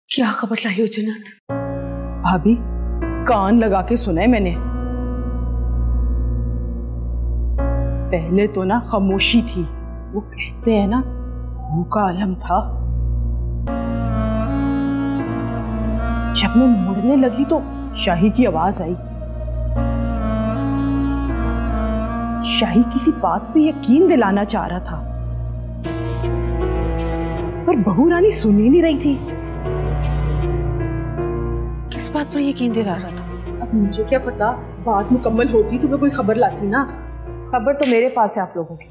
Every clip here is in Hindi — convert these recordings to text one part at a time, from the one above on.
क्या खबर लाई हो जन्नत? भाभी, कान लगा के सुना है मैंने। पहले तो ना खामोशी थी, वो कहते हैं ना मुंह का आलम था। जब मैं मुड़ने लगी तो शाही की आवाज आई। शाही किसी बात पे यकीन दिलाना चाह रहा था, पर बहू रानी सुन ही नहीं रही थी। किस बात पर यकीन दिला रहा था? अब मुझे क्या पता, बात मुकम्मल होती तो मैं कोई खबर लाती ना। खबर तो मेरे पास है आप लोगों की।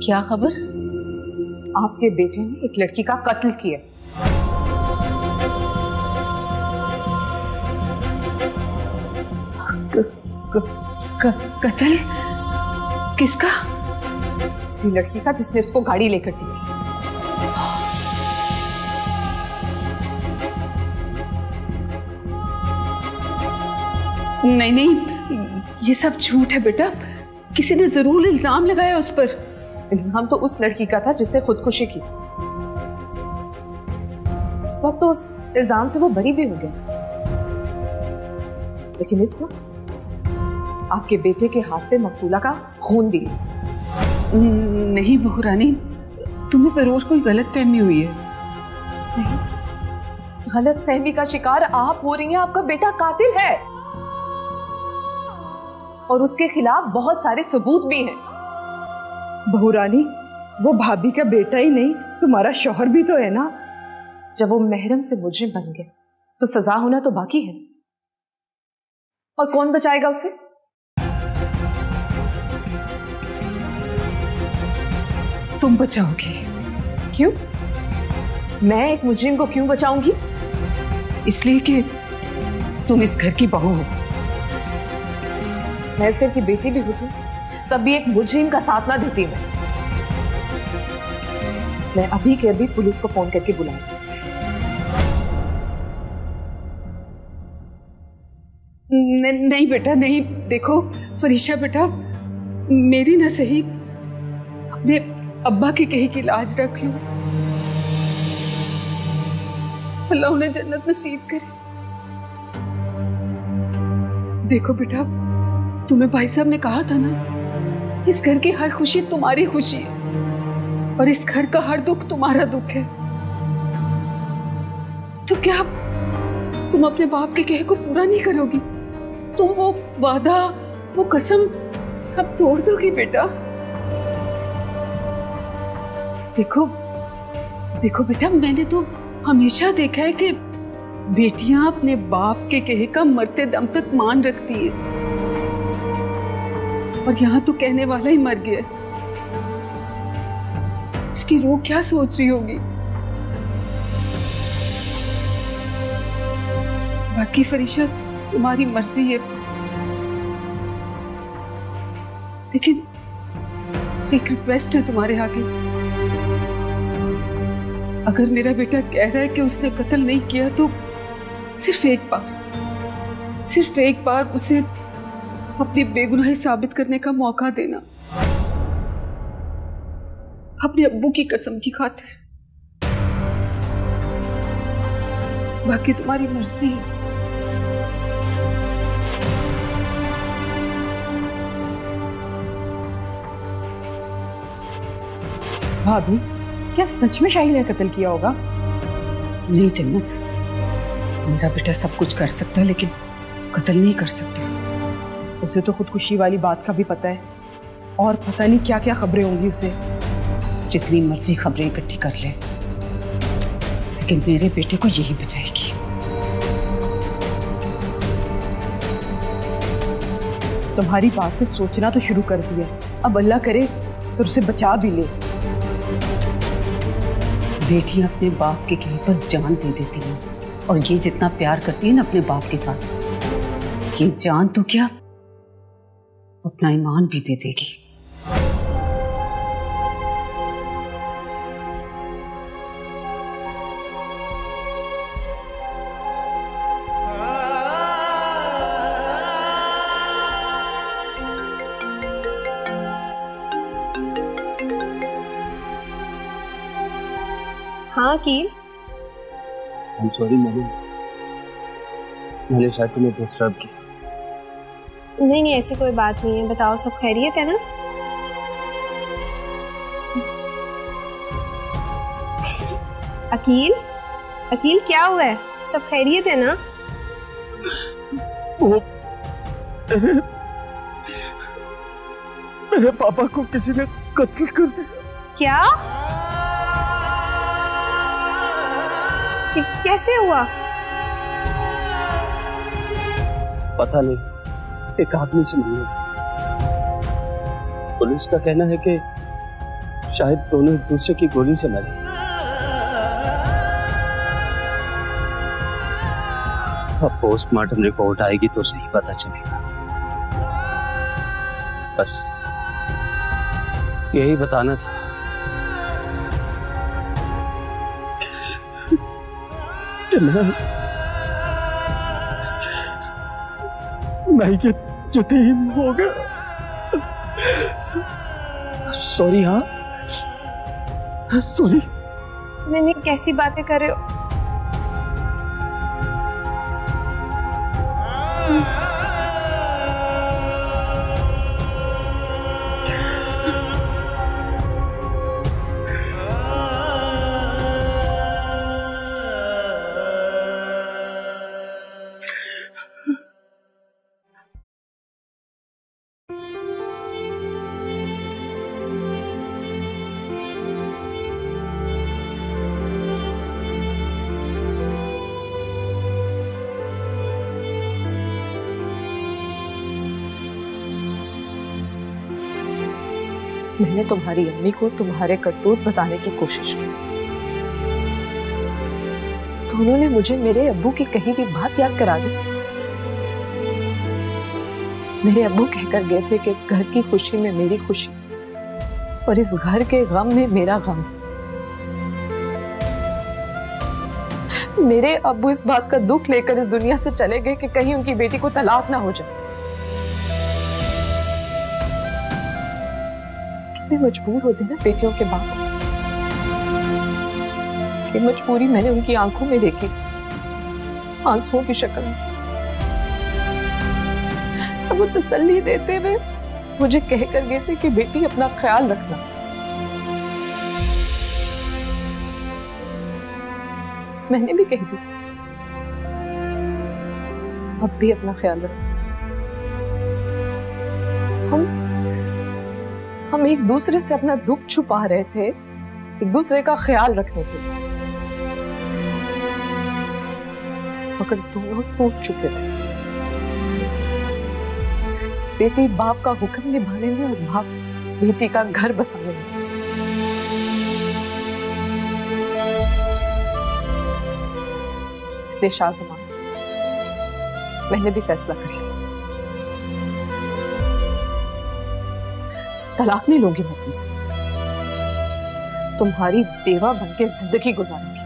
क्या खबर? आपके बेटे ने एक लड़की का कत्ल किया। कत्ल? किसका? उसी लड़की का जिसने उसको गाड़ी लेकर दी थी। नहीं नहीं, ये सब झूठ है बेटा। किसी ने जरूर इल्जाम लगाया उस पर। इल्जाम तो उस लड़की का था जिसने खुदकुशी की। उस वक्त तो उस इल्जाम से वो बरी भी हो गया, लेकिन इस वक्त आपके बेटे के हाथ पे मकतूला का खून भी है। नहीं बहू रानी, तुम्हें जरूर कोई गलतफहमी हुई है। नहीं, गलतफहमी का शिकार आप हो रही हैं। आपका बेटा कातिल है और उसके खिलाफ बहुत सारे सबूत भी हैं। बहू रानी, वो भाभी का बेटा ही नहीं, तुम्हारा शौहर भी तो है ना। जब वो महरम से मुजरिम बन गए तो सजा होना तो बाकी है, और कौन बचाएगा उसे? तुम बचाओगी। क्यों? मैं एक मुजरिम को क्यों बचाऊंगी? इसलिए कि तुम इस घर की बहू हो। मैं इस घर की बेटी भी होती तब भी एक मुजरिम का साथ ना देती मैं। मैं अभी के अभी पुलिस को फोन करके बुलाऊंगी। नहीं बेटा नहीं। देखो फरीशा बेटा, मेरी ना सही, अपने अब्बा की कही की लाज रख लो। अल्लाह उन्हें जन्नत नसीब करे। देखो बेटा, तुम्हें भाई साहब ने कहा था ना, इस घर की हर खुशी तुम्हारी खुशी है और इस घर का हर दुख तुम्हारा दुख है। तो क्या तुम अपने बाप के कहे को पूरा नहीं करोगी? तुम वो वादा, वो कसम सब तोड़ दोगी बेटा? देखो देखो बेटा, मैंने तो हमेशा देखा है कि बेटियां अपने बाप के कहे का मरते दम तक मान रखती है, और यहां तो कहने वाला ही मर गया। इसकी रूह क्या सोच रही होगी? बाकी फरीशा, तुम्हारी मर्जी है, लेकिन एक रिक्वेस्ट है तुम्हारे आगे। अगर मेरा बेटा कह रहा है कि उसने कत्ल नहीं किया, तो सिर्फ एक बार उसे अपनी बेगुनाही साबित करने का मौका देना, अपने अब्बू की कसम की खातिर। बाकी तुम्हारी मर्जी है। भाभी, क्या सच में शाही ने कत्ल किया होगा? नहीं जन्नत, मेरा बेटा सब कुछ कर सकता है लेकिन कत्ल नहीं कर सकता। उसे तो खुदकुशी वाली बात का भी पता है, और पता नहीं क्या क्या खबरें होंगी उसे। जितनी मर्जी खबरें इकट्ठी कर ले, लेकिन मेरे बेटे को यही बचाएगी। तुम्हारी बात पे सोचना तो शुरू कर दिया, अब अल्लाह करे तो उसे बचा भी ले। बेटियां अपने बाप के कहे पर जान दे देती हैं, और ये जितना प्यार करती है ना अपने बाप के साथ, ये जान तो क्या अपना ईमान भी दे देगी। हाँ अकील। I'm sorry मैंने शायद तुम्हें डिस्टर्ब किया। नहीं ऐसी कोई बात नहीं है, बताओ सब खैरियत है ना? अकील अकील क्या हुआ है, सब खैरियत है ना? वो मेरे पापा को किसी ने कत्ल कर दिया। क्या? कैसे हुआ? पता नहीं, एक आदमी से मिलने। पुलिस का कहना है कि शायद दोनों एक दूसरे की गोली से मरे। अब पोस्टमार्टम रिपोर्ट आएगी तो सही पता चलेगा। बस यही बताना था। मैं यतीम हो गया। सॉरी। हाँ सॉरी। नहीं कैसी बातें कर रहे हो? मैंने तुम्हारी अम्मी को तुम्हारे करतूत बताने की कोशिश की तो उन्होंने मुझे मेरे अब्बू की कही भी बात याद करा दी। मेरे अब्बू कहकर गए थे कि इस घर की खुशी में मेरी खुशी और इस घर के गम में मेरा गम। मेरे अब्बू इस बात का दुख लेकर इस दुनिया से चले गए कि कहीं उनकी बेटी को तलाक ना हो जाए। मजबूर होते ना बेटियों के बाप। ये मजबूरी मैंने उनकी आंखों में देखी, आंसुओं की शक्ल में। तब वो तसल्ली देते हुए मुझे कहकर गए थे कि बेटी अपना ख्याल रखना। मैंने भी कह दी अब भी अपना ख्याल रखना। हम एक दूसरे से अपना दुख छुपा रहे थे, एक दूसरे का ख्याल रखने के लिए, मगर दोनों टूट चुके थे। बेटी बाप का हुक्म निभाने में और बाप बेटी का घर बसाने में। इसलिए शाहजमां मैंने भी फैसला कर लिया, तलाक नहीं लूंगी मैं तुमसे, तुम्हारी बेवा बनके जिंदगी गुजारूंगी।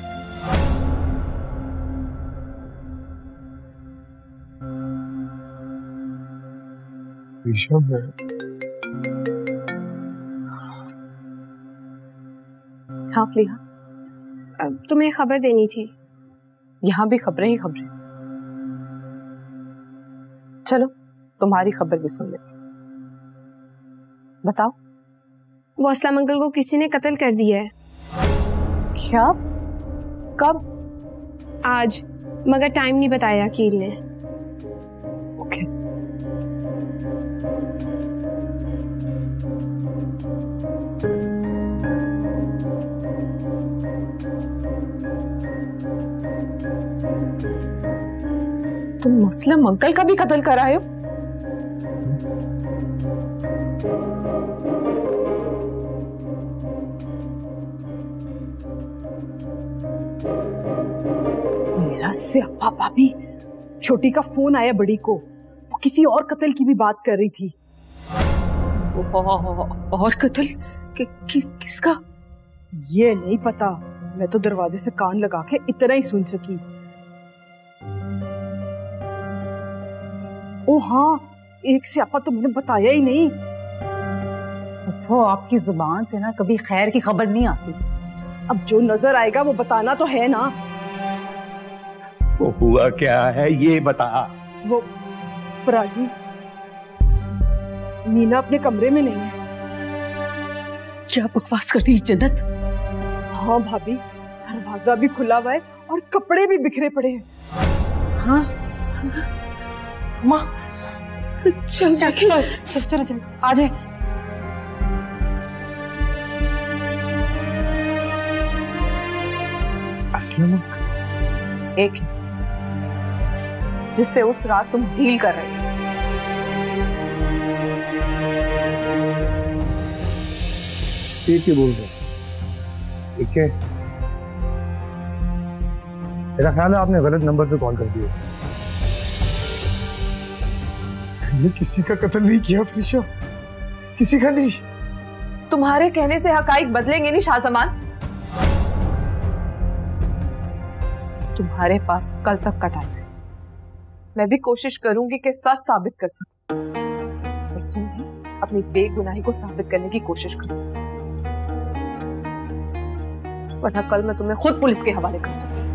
हाँ फलीहा, तुम्हें खबर देनी थी। यहाँ भी खबरें ही खबरें। चलो तुम्हारी खबर भी सुन लेते। बताओ। वो असलम अंकल को किसी ने कत्ल कर दिया है। क्या? कब? आज, मगर टाइम नहीं बताया अकील ने। ओके। तुम मुस्लिम अंकल का भी कत्ल कराए हो? मेरा स्यापा भाभी, छोटी का फोन आया बड़ी को, वो किसी और कत्ल की भी बात कर रही थी। और कत्ल? किसका? ये नहीं पता, मैं तो दरवाजे से कान लगा के इतना ही सुन सकी। ओ हाँ, एक स्यापा तो मैंने बताया ही नहीं। वो आपकी जुबान से ना कभी खैर की खबर नहीं आती। अब जो नजर आएगा वो बताना तो है ना। वो हुआ क्या है ये बता। वो पराजी, मीना अपने कमरे में नहीं है। क्या बकवास करती है जन्नत? हाँ भाभी, दरवाजा भी खुला हुआ है और कपड़े भी बिखरे पड़े हैं। हाँ माँ, चल जाके चल चल चल आ जाए। असलम एक जिससे उस रात तुम डील कर रहे थे। ठीक है बोल रहे, ठीक है। मेरा ख्याल है आपने गलत नंबर पे कॉल कर दिया। मैंने किसी का कत्ल नहीं किया फरीशा, किसी का नहीं। तुम्हारे कहने से हकाइक बदलेंगे नहीं शाहजमान। तुम्हारे पास कल तक का टाइम है। मैं भी कोशिश करूंगी कि सच साबित कर सकूं, और तुम भी अपनी बेगुनाही को साबित करने की कोशिश करो, वरना कल मैं तुम्हें खुद पुलिस के हवाले कर दूंगी।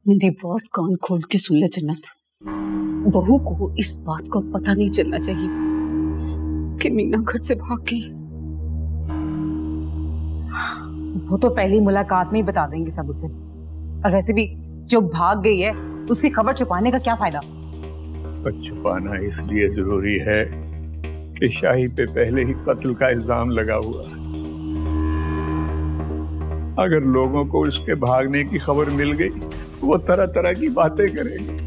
मेरी बात कान खोल के सुन ले जन्नत। बहू को इस बात का पता नहीं चलना चाहिए कि मीना घर से भाग गई। वो तो पहली मुलाकात में ही बता देंगे सब उसे। और वैसे भी जो भाग गई है उसकी खबर छुपाने का क्या फायदा? पर छुपाना इसलिए जरूरी है कि शाही पे पहले ही कत्ल का इल्जाम लगा हुआ है। अगर लोगों को उसके भागने की खबर मिल गई तो वो तरह तरह की बातें करेंगे।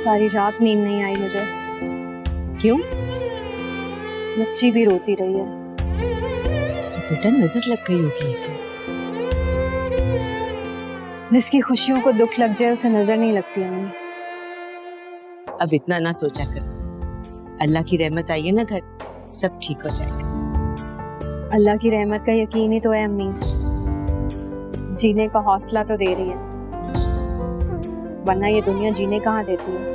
सारी रात नींद नहीं आई मुझे। क्यों? बच्ची भी रोती रही है। बेटा नजर लग गई होगी इसे। जिसकी खुशियों को दुख लग जाए उसे नजर नहीं लगती अम्मी। अब इतना ना सोचा कर, अल्लाह की रहमत आई है ना घर, सब ठीक हो जाएगा। अल्लाह की रहमत का यकीन ही तो है अम्मी, जीने का हौसला तो दे रही है, वरना ये दुनिया जीने कहाँ देती है।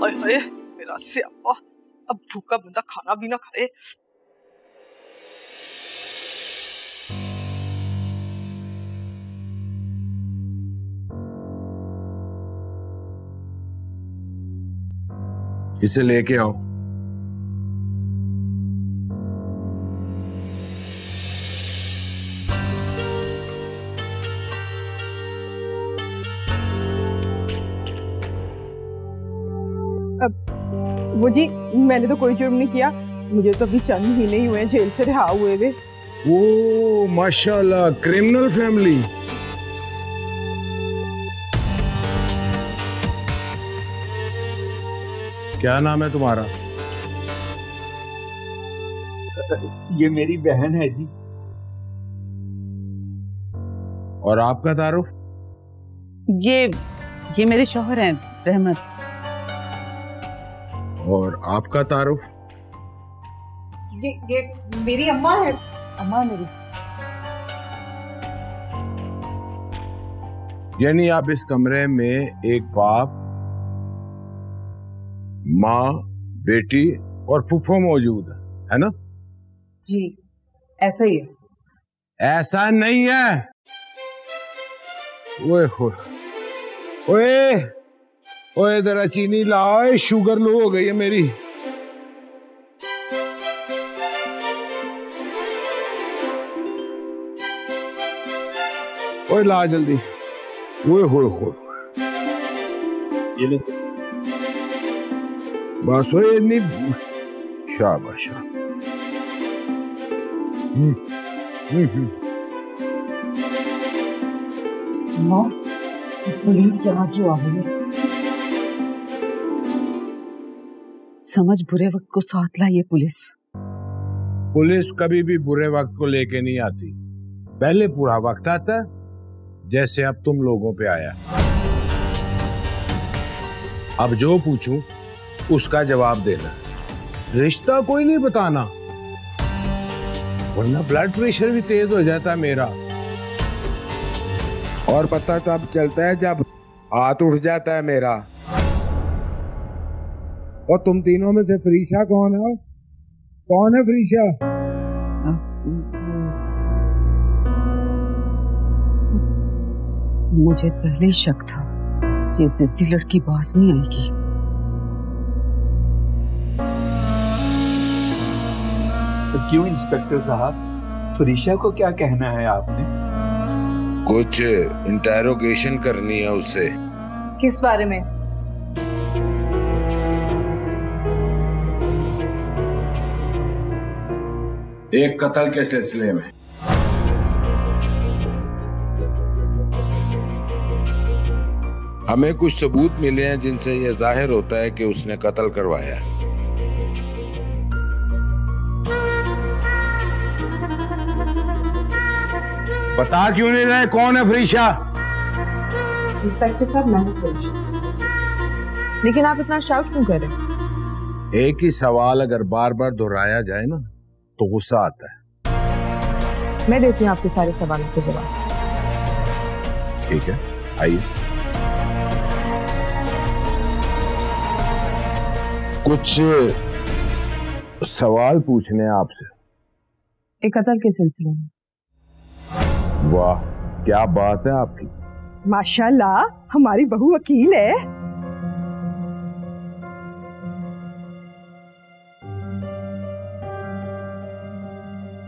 ओए मेरा तेरा स्यापा, अब भूखा बंदा खाना भी ना खाए। इसे लेके आओ। वो जी, मैंने तो कोई जुर्म नहीं किया, मुझे तो अभी चंद महीने ही हुए जेल से रिहा हुए हुए। ओ माशाल्लाह, क्रिमिनल फैमिली। क्या नाम है तुम्हारा? ये मेरी बहन है जी। और आपका तारुफ? ये मेरे शौहर हैं, रहमत। और आपका तारुफ? ये मेरी अम्मा है, अम्मा मेरी। यानी आप इस कमरे में एक बाप, माँ, बेटी और फूफो मौजूद है ना? जी ऐसा ही है। ऐसा नहीं है। ओए ओए ओए, जरा चीनी लाओ, शुगर लो हो गई है मेरी। ओए ला जल्दी। ओए हो ये ले बस। ओए इतनी शाबाश। माँ, पुलिस यहाँ क्यों आ गई है? समझ बुरे वक्त को साथ लाइए पुलिस। पुलिस कभी भी बुरे वक्त को लेके नहीं आती, पहले पूरा वक्त आता है, जैसे अब तुम लोगों पे आया। अब जो पूछूं उसका जवाब देना, रिश्ता कोई नहीं बताना, वरना ब्लड प्रेशर भी तेज हो जाता है मेरा। और पता तब चलता है जब हाथ उठ जाता है मेरा। और तुम तीनों में से फरीशा कौन है? कौन है फरीशा? मुझे पहले ही शक था ये जिद्दी लड़की बाज नहीं आएगी। तो क्यों इंस्पेक्टर साहब, फरीशा को क्या कहना है आपने? कुछ इंटेरोगेशन करनी है उससे। किस बारे में? एक कत्ल के सिलसिले में। हमें कुछ सबूत मिले हैं जिनसे यह जाहिर होता है कि उसने कत्ल करवाया है। बता क्यों नहीं रहे कौन है फरीशा? इंस्पेक्टर साहब, मैं हूं फरीशा। लेकिन आप इतना शाउट क्यों कर रहे हैं? एक ही सवाल अगर बार बार दोहराया जाए ना तो गुस्सा आता है। मैं देती हूँ आपके सारे सवालों के जवाब। ठीक है, आइए। कुछ सवाल पूछने हैं आपसे। एक कत्ल के सिलसिले में। वाह, क्या बात है आपकी। माशाल्लाह, हमारी बहू वकील है।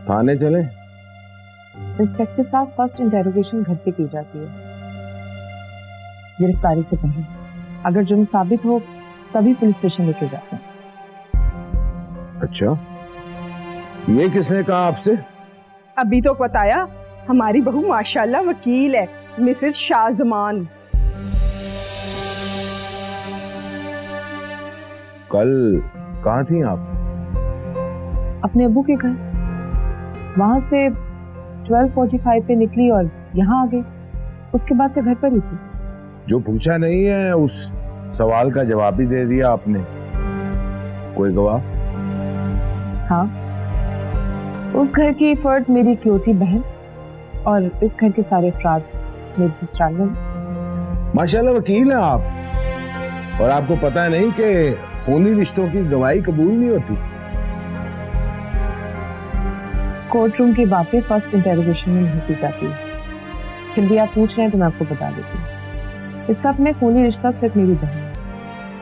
थाने चले? इंस्पेक्टर साहब, फर्स्ट इंटेरोगेशन घर पे की जाती है, गिरफ्तारी से पहले। अगर जुर्म साबित हो तभी पुलिस स्टेशन लेके जाते हैं। अच्छा, ये किसने कहा आपसे? अभी तो बताया, हमारी बहू माशाल्लाह वकील है, मिसेस शाहजमान। कल कहाँ थी आप? अपने अब्बू के घर। वहां से 12:45 पे निकली और यहाँ आ गई। उसके बाद से घर पर ही थी। जो पूछा नहीं है उस सवाल का जवाब ही दे दिया आपने। कोई गवाह? हाँ, उस घर की फर्द मेरी इकलौती बहन और इस घर के सारे अफराद मेरी ससुराल में। माशाल्लाह वकील हैं आप। और आपको पता नहीं कि खूनी रिश्तों की गवाही कबूल नहीं होती। कोर्ट रूम की बातें फर्स्ट इंटेरोगेशन में नहीं की जाती, फिर भी आप पूछ रहे हैं तो मैं आपको बता देती हूँ। इस सब में खूनी रिश्ता सिर्फ मेरी बहन है,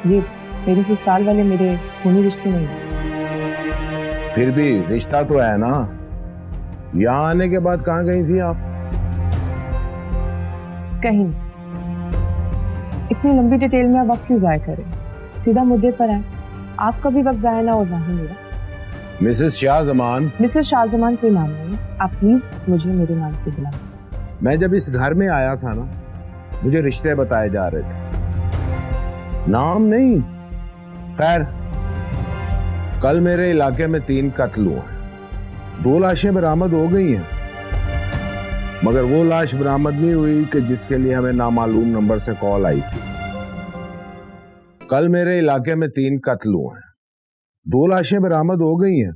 ये मेरे ससुराल वाले मेरे खूनी रिश्ते नहीं है। फिर भी रिश्ता तो है ना। यहाँ आने के बाद कहाँ गई थी आप? कहीं नहीं। इतनी लंबी डिटेल में आप वक्त क्यों जाया करें, सीधा मुद्दे पर आए। आपका भी वक्त जाया ना और ना ही मेरा। मिसेस शाहजमान। मिसेस शाहजमान कोई नाम नहीं, आप प्लीज मुझे मेरे नाम से बुलाएं। मैं जब इस घर में आया था ना, मुझे रिश्ते बताए जा रहे थे, नाम नहीं। खैर, कल मेरे इलाके में 3 कत्ल हुए हैं, 2 लाशें बरामद हो गई हैं, मगर वो लाश बरामद नहीं हुई कि जिसके लिए हमें नामालूम नंबर से कॉल आई थी। कल मेरे इलाके में 3 कत्ल हुए हैं, 2 लाशें बरामद हो गई हैं,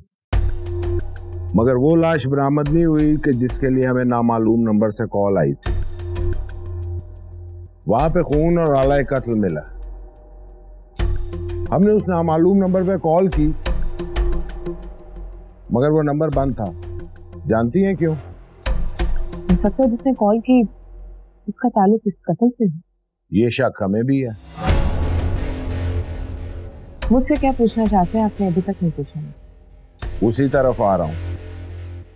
मगर वो लाश बरामद नहीं हुई कि जिसके लिए हमें नामालूम नंबर से कॉल आई थी। वहां पे खून और आला कत्ल मिला। हमने उस नामालूम नंबर पे कॉल की, मगर वो नंबर बंद था। जानती हैं क्यों? हो सकता है जिसने कॉल की उसका ताल्लुक इस कत्ल से है। ये शक हमें भी है। मुझसे क्या पूछना चाहते हैं, आपने अभी तक नहीं पूछा। उसी तरफ आ रहा हूं।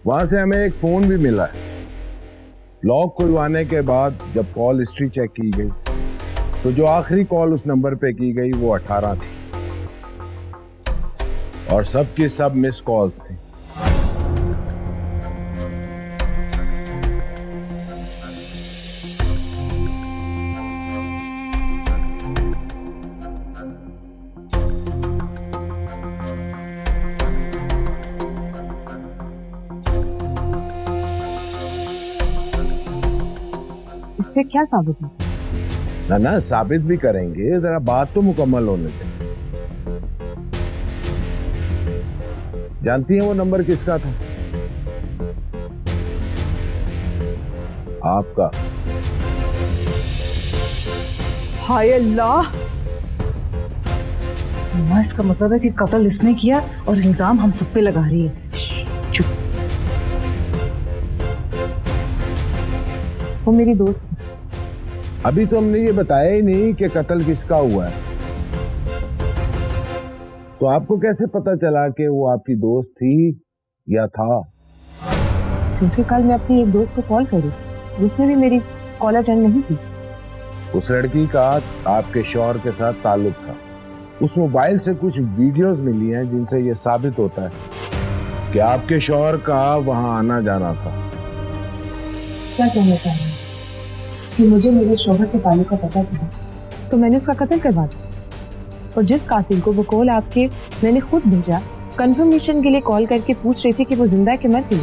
वहां से हमें एक फोन भी मिला है। लॉक खुलवाने के बाद जब कॉल हिस्ट्री चेक की गई तो जो आखिरी कॉल उस नंबर पे की गई वो 18 थी और सब की सब मिस कॉल्स थी। इससे क्या साबित है? ना साबित भी करेंगे, जरा बात तो मुकम्मल होने दें। जानती हैं वो नंबर किसका था? आपका। हाय अल्लाह, इसका मतलब है कि कत्ल इसने किया और इल्जाम हम सब पे लगा रही है। चुप। वो मेरी दोस्त। अभी तो हमने ये बताया ही नहीं कि कत्ल किसका हुआ है, तो आपको कैसे पता चला कि वो आपकी दोस्त थी या था? क्योंकि कल मैं अपनी एक दोस्त को कॉल करी, उसने भी मेरी कॉल अटेंड नहीं की। उस लड़की का आपके शौहर के साथ ताल्लुक था। उस मोबाइल से कुछ वीडियोस मिली हैं जिनसे ये साबित होता है कि आपके शौहर का वहां आना जाना था। क्या कहना चाह रहे हैं कि मुझे मेरे शौहर के ताल्लुक का पता चला तो मैंने उसका कत्ल करवा दिया, और जिस कातिल को वो कॉल आपके मैंने खुद भेजा, कंफर्मेशन के लिए कॉल करके पूछ रही थी कि वो जिंदा है कि मर गई।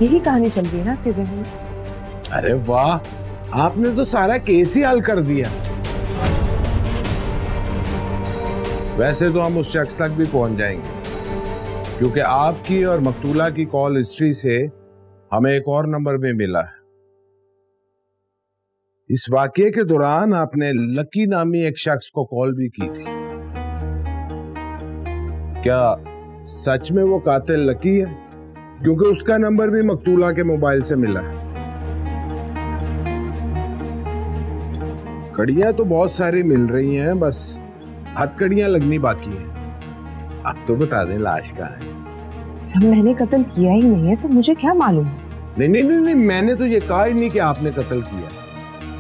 यही कहानी चल रही है ना आपके ज़हन में? अरे वाह, आपने तो सारा केस ही हल कर दिया। वैसे तो हम उस शख्स तक भी पहुंच जाएंगे, क्योंकि आपकी और मकतूला की कॉल हिस्ट्री से हमें एक और नंबर भी मिला है। इस वाकये के दौरान आपने लकी नामी एक शख्स को कॉल भी की थी। क्या सच में वो कातिल लकी है? क्योंकि उसका नंबर भी मकतूला के मोबाइल से मिला है। कड़ियां तो बहुत सारी मिल रही हैं, बस हथकड़ियां लगनी बाकी है। अब तो बता दें लाश कहाँ है। जब मैंने कत्ल किया ही नहीं है तो मुझे क्या मालूम? नहीं, मैंने तो ये कहा ही नहीं कि आपने कत्ल किया।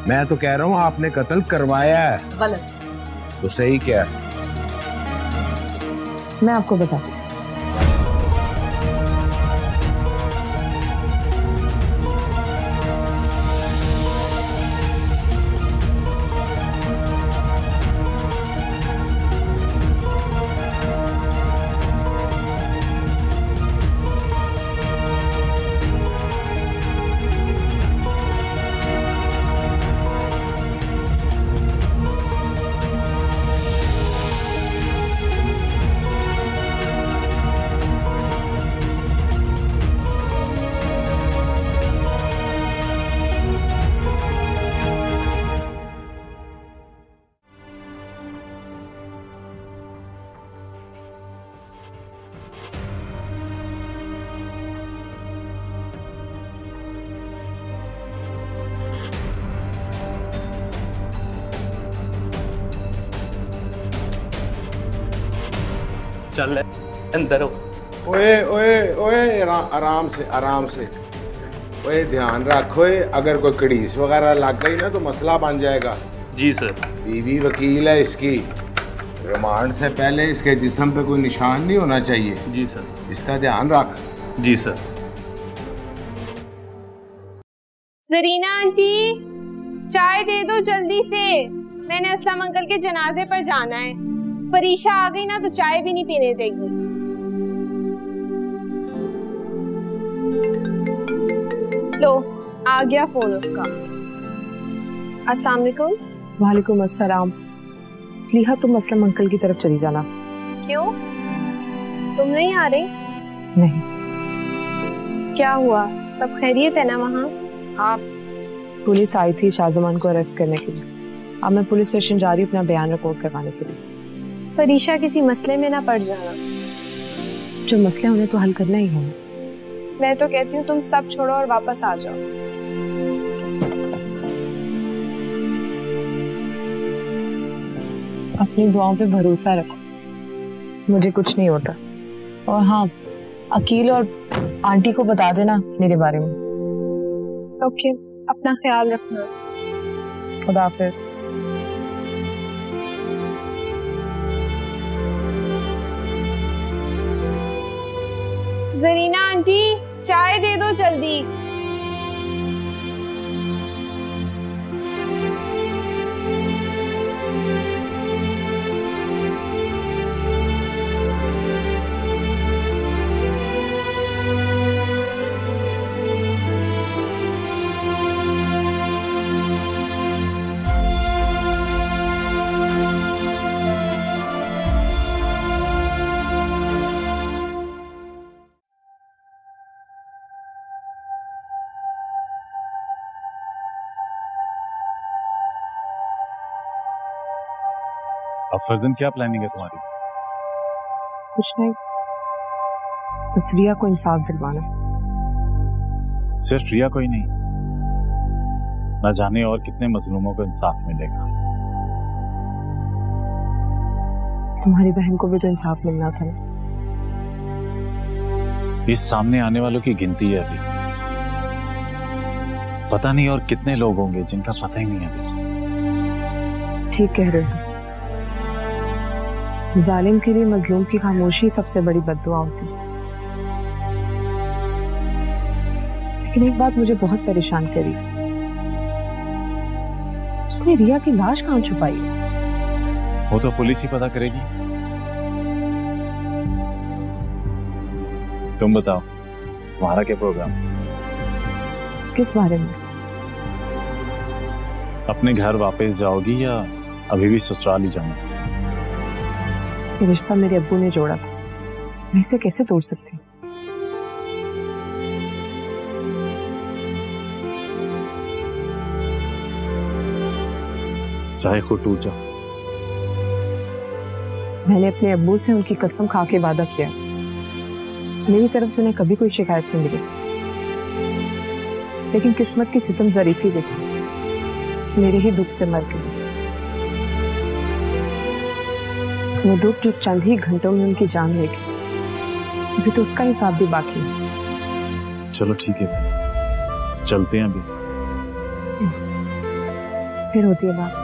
मैं तो कह रहा हूँ आपने कत्ल करवाया है। गलत। तो सही क्या है? मैं आपको बताती हूँ। चल अंदर हो। ओए ओए ओए आराम से आराम से। ओए ध्यान रखो, अगर कोई कड़ीस वगैरह लग गई ना तो मसला बन जाएगा। जी सर। बीवी वकील है इसकी, रिमांड से पहले इसके जिस्म पे कोई निशान नहीं होना चाहिए। जी सर। इसका ध्यान रख। जी सर। जरीना आंटी, चाय दे दो जल्दी से, मैंने असलम अंकल के जनाजे पर जाना है। फरीशा आ गई ना तो चाय भी नहीं पीने देगी। लो, आ गया फोन उसका। अस्सलाम वालेकुम। वालेकुम अस्सलाम। लिहा, तुम असलम अंकल की तरफ चली जाना। क्यों, तुम नहीं आ रही? नहीं। क्या हुआ, सब खैरियत है ना वहाँ? हाँ, पुलिस आई थी शाहजमान को अरेस्ट करने के लिए। अब मैं पुलिस स्टेशन जा रही हूँ अपना बयान रिकॉर्ड करवाने के लिए। फरीशा किसी मसले में ना पड़ जाना। जो मसले उन्हें तो हल करना ही है। मैं तो कहती हूँ तुम सब छोड़ो और वापस आ जाओ। अपनी दुआओं पे भरोसा रखो, मुझे कुछ नहीं होता। और हाँ, अकील और आंटी को बता देना मेरे बारे में। ओके, अपना ख्याल रखना। खुदा हाफिज। जरीना आंटी, चाय दे दो जल्दी। अब फर्जन क्या प्लानिंग है तुम्हारी? कुछ नहीं, बस रिया को इंसाफ दिलवाना। सिर्फ रिया को ही नहीं, न जाने और कितने मजलूमों को इंसाफ मिलेगा। तुम्हारी बहन को भी तो इंसाफ मिलना था ना। इस सामने आने वालों की गिनती है अभी, पता नहीं और कितने लोग होंगे जिनका पता ही नहीं है अभी। ठीक कह रहे हो, जालिम के लिए मजलूम की खामोशी सबसे बड़ी बद्दुआ होती है। लेकिन एक बात मुझे बहुत परेशान करी, उसने रिया की लाश कहाँ छुपाई है? वो तो पुलिस ही पता करेगी। तुम बताओ, तुम्हारा क्या प्रोग्राम? किस बारे में? अपने घर वापस जाओगी या अभी भी ससुराल ही जाना? ये रिश्ता मेरे अब्बू ने जोड़ा था, मैं इसे कैसे तोड़ सकती? चाहे खुद टूट जाओ। मैंने अपने अब्बू से उनकी कसम खा के वादा किया, मेरी तरफ से उन्हें कभी कोई शिकायत नहीं मिली। लेकिन किस्मत की सितम ज़रीफी देखी, मेरे ही दुख से मर गई। वो दुख जो चंद ही घंटों में उनकी जान ले गई, अभी तो उसका हिसाब भी बाकी है। चलो ठीक है, चलते हैं अभी। फिर होती है बात।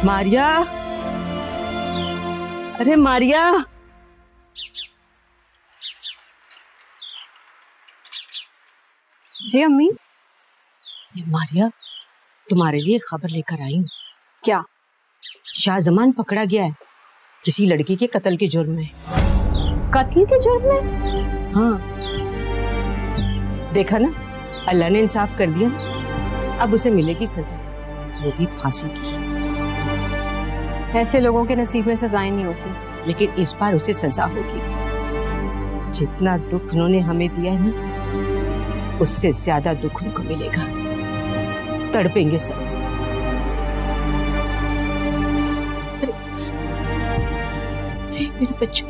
मारिया, अरे मारिया, जी अम्मी। मारिया, तुम्हारे लिए खबर लेकर आई हूँ। क्या? शाहजमान पकड़ा गया है किसी लड़की के कत्ल के जुर्म में। कत्ल के जुर्म में? हाँ, देखा ना, अल्लाह ने इंसाफ कर दिया ना। अब उसे मिलेगी सजा, वो भी फांसी की। ऐसे लोगों के नसीब में सजाएं नहीं होती। लेकिन इस बार उसे सजा होगी। जितना दुख उन्होंने हमें दिया है ना, उससे ज्यादा दुख उनको मिलेगा। तड़पेंगे सब। मेरे बच्चों,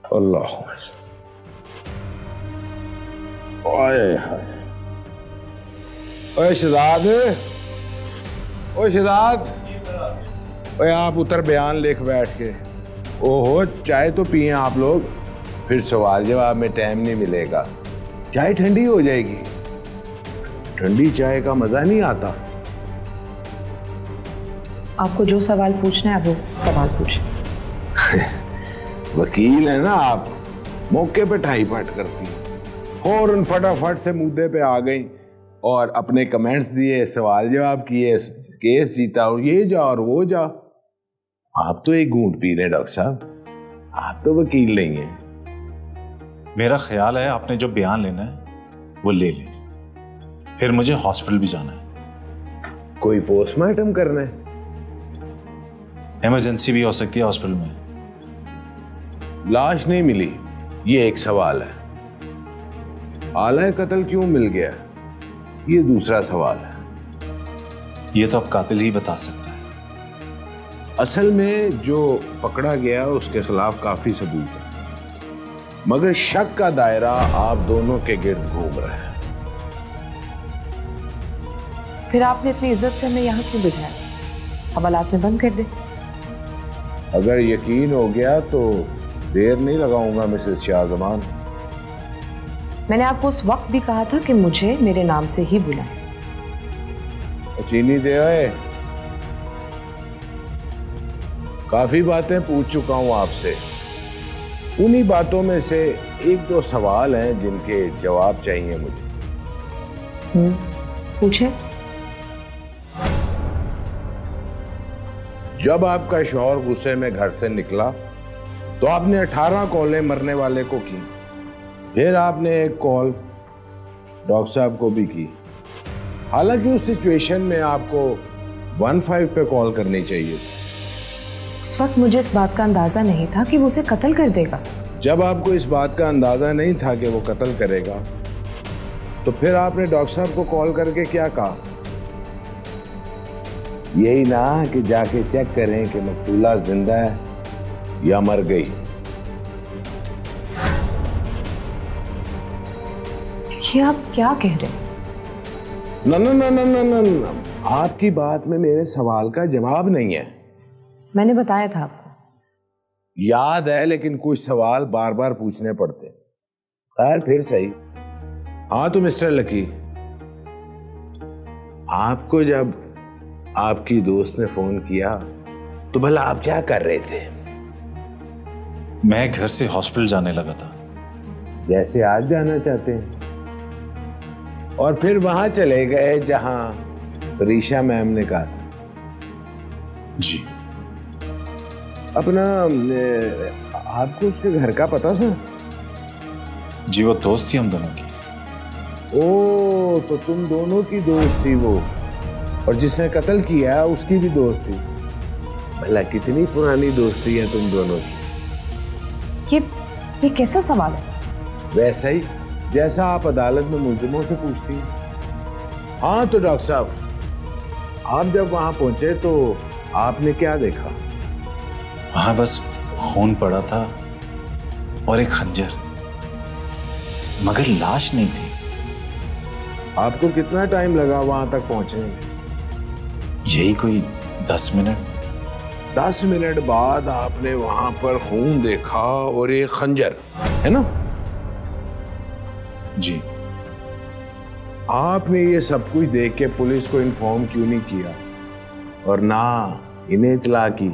अल्लाह ओए हाय, ओए शहजाद, ओए शहजाद, ओए आप उतर बयान लिख बैठ के। ओहो, चाय तो पिए आप लोग, फिर सवाल जवाब में टाइम नहीं मिलेगा, चाय ठंडी हो जाएगी। ठंडी चाय का मजा नहीं आता। आपको जो सवाल पूछना है वो सवाल पूछे। वकील है ना आप, मौके पे ठाई पाट करती, फौरन फटाफट से मुद्दे पे आ गई और अपने कमेंट्स दिए, सवाल जवाब किए, केस जीता, और ये जा और वो जा। आप तो एक घूंट पी रहे डॉक्टर साहब, आप तो वकील नहीं हैं। मेरा ख्याल है आपने जो बयान लेना है वो ले लें, फिर मुझे हॉस्पिटल भी जाना है। कोई पोस्टमार्टम करना है? इमरजेंसी भी हो सकती है हॉस्पिटल में। लाश नहीं मिली, ये एक सवाल है। आला कत्ल क्यों मिल गया, ये दूसरा सवाल है। ये तो अब कातिल ही बता सकता है। असल में जो पकड़ा गया उसके खिलाफ काफी सबूत है, मगर शक का दायरा आप दोनों के गिर्द घूम रहा है। फिर आपने इतनी इज्जत से हमें यहाँ क्यों बिठाया? हवालात में बंद कर दे। अगर यकीन हो गया तो देर नहीं लगाऊंगा मिसेस शाहजमान। मैंने आपको उस वक्त भी कहा था कि मुझे मेरे नाम से ही बुलाएं। चीनी दे आए। काफी बातें पूछ चुका हूं आपसे, उन्हीं बातों में से एक दो सवाल हैं जिनके जवाब चाहिए मुझे। पूछे। जब आपका शौहर गुस्से में घर से निकला तो आपने 18 कॉलें मरने वाले को की, फिर आपने एक कॉल डॉक्टर साहब को भी की। हालांकि उस सिचुएशन में आपको 15 पे कॉल करनी चाहिए। उस वक्त मुझे इस बात का अंदाजा नहीं था कि वो उसे कत्ल कर देगा। जब आपको इस बात का अंदाजा नहीं था कि वो कत्ल करेगा, तो फिर आपने डॉक्टर साहब को कॉल करके क्या कहा? यही ना कि जाके चेक करें कि मकतूला जिंदा है या मर गई। ये आप क्या कह रहे हैं? ना ना ना ना ना ना ना, आपकी बात में मेरे सवाल का जवाब नहीं है। मैंने बताया था आपको। याद है, लेकिन कुछ सवाल बार बार पूछने पड़ते। खैर फिर सही। हाँ तो मिस्टर लकी, आपको जब आपकी दोस्त ने फोन किया तो भला आप क्या कर रहे थे? मैं घर से हॉस्पिटल जाने लगा था। जैसे आज जाना चाहते हैं, और फिर वहां चले गए जहां फरीशा मैम ने कहा था। जी। अपना आपको उसके घर का पता था? जी, वो दोस्त थी हम दोनों की। ओ, तो तुम दोनों की दोस्त थी वो, और जिसने कत्ल किया उसकी भी दोस्त थी। भला कितनी पुरानी दोस्ती है तुम दोनों की? ये कैसा सवाल है? वैसा ही जैसा आप अदालत में मुलजिमों से पूछती हैं। हाँ तो डॉक्टर साहब, आप जब वहां पहुंचे तो आपने क्या देखा? वहां बस खून पड़ा था और एक खंजर, मगर लाश नहीं थी। आपको कितना टाइम लगा वहां तक पहुंचने में? यही कोई 10 मिनट। 10 मिनट बाद आपने वहां पर खून देखा और एक खंजर, है ना? जी। आपने ये सब कुछ देख के पुलिस को इन्फॉर्म क्यों नहीं किया और ना इन्हें इत्तला की?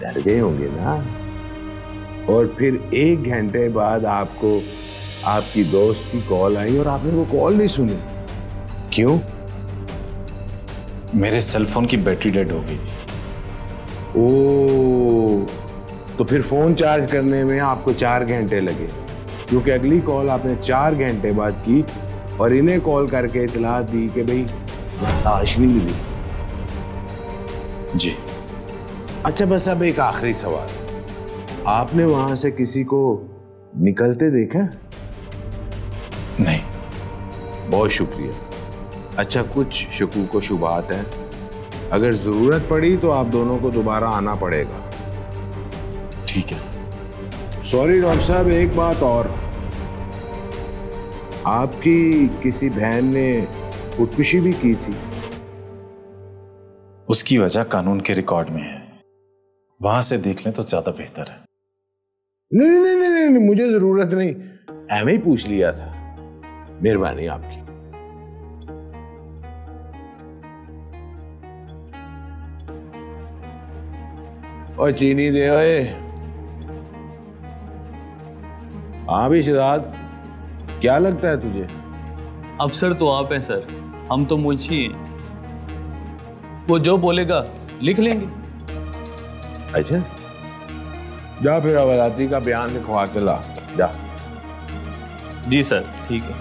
डर गए होंगे ना। और फिर 1 घंटे बाद आपको आपकी दोस्त की कॉल आई और आपने वो कॉल नहीं सुनी। क्यों? मेरे सेल फोन की बैटरी डेड हो गई थी। ओ, तो फिर फोन चार्ज करने में आपको 4 घंटे लगे, क्योंकि अगली कॉल आपने 4 घंटे बाद की और इन्हें कॉल करके इतला दी कि भाई लाश नहीं मिली। जी। अच्छा, बस अब एक आखिरी सवाल, आपने वहां से किसी को निकलते देखा? नहीं। बहुत शुक्रिया। अच्छा, कुछ शकूक व शुबात है, अगर जरूरत पड़ी तो आप दोनों को दोबारा आना पड़ेगा। ठीक है। सॉरी डॉक्टर साहब, एक बात और, आपकी किसी बहन ने खुदकुशी भी की थी? उसकी वजह कानून के रिकॉर्ड में है, वहां से देख लें तो ज्यादा बेहतर है। नहीं नहीं नहीं नहीं, नहीं, मुझे जरूरत नहीं, ऐਵੇਂ ही पूछ लिया था, मेहरबानी आपकी। और चीनी दे ओए। हाँ भी शहजाद, क्या लगता है तुझे? अफसर तो आप हैं सर, हम तो मुंशी हैं, वो जो बोलेगा लिख लेंगे। अच्छा, जा फिर अवलाती का बयान लिखवा के ला, जा। जी सर, ठीक है।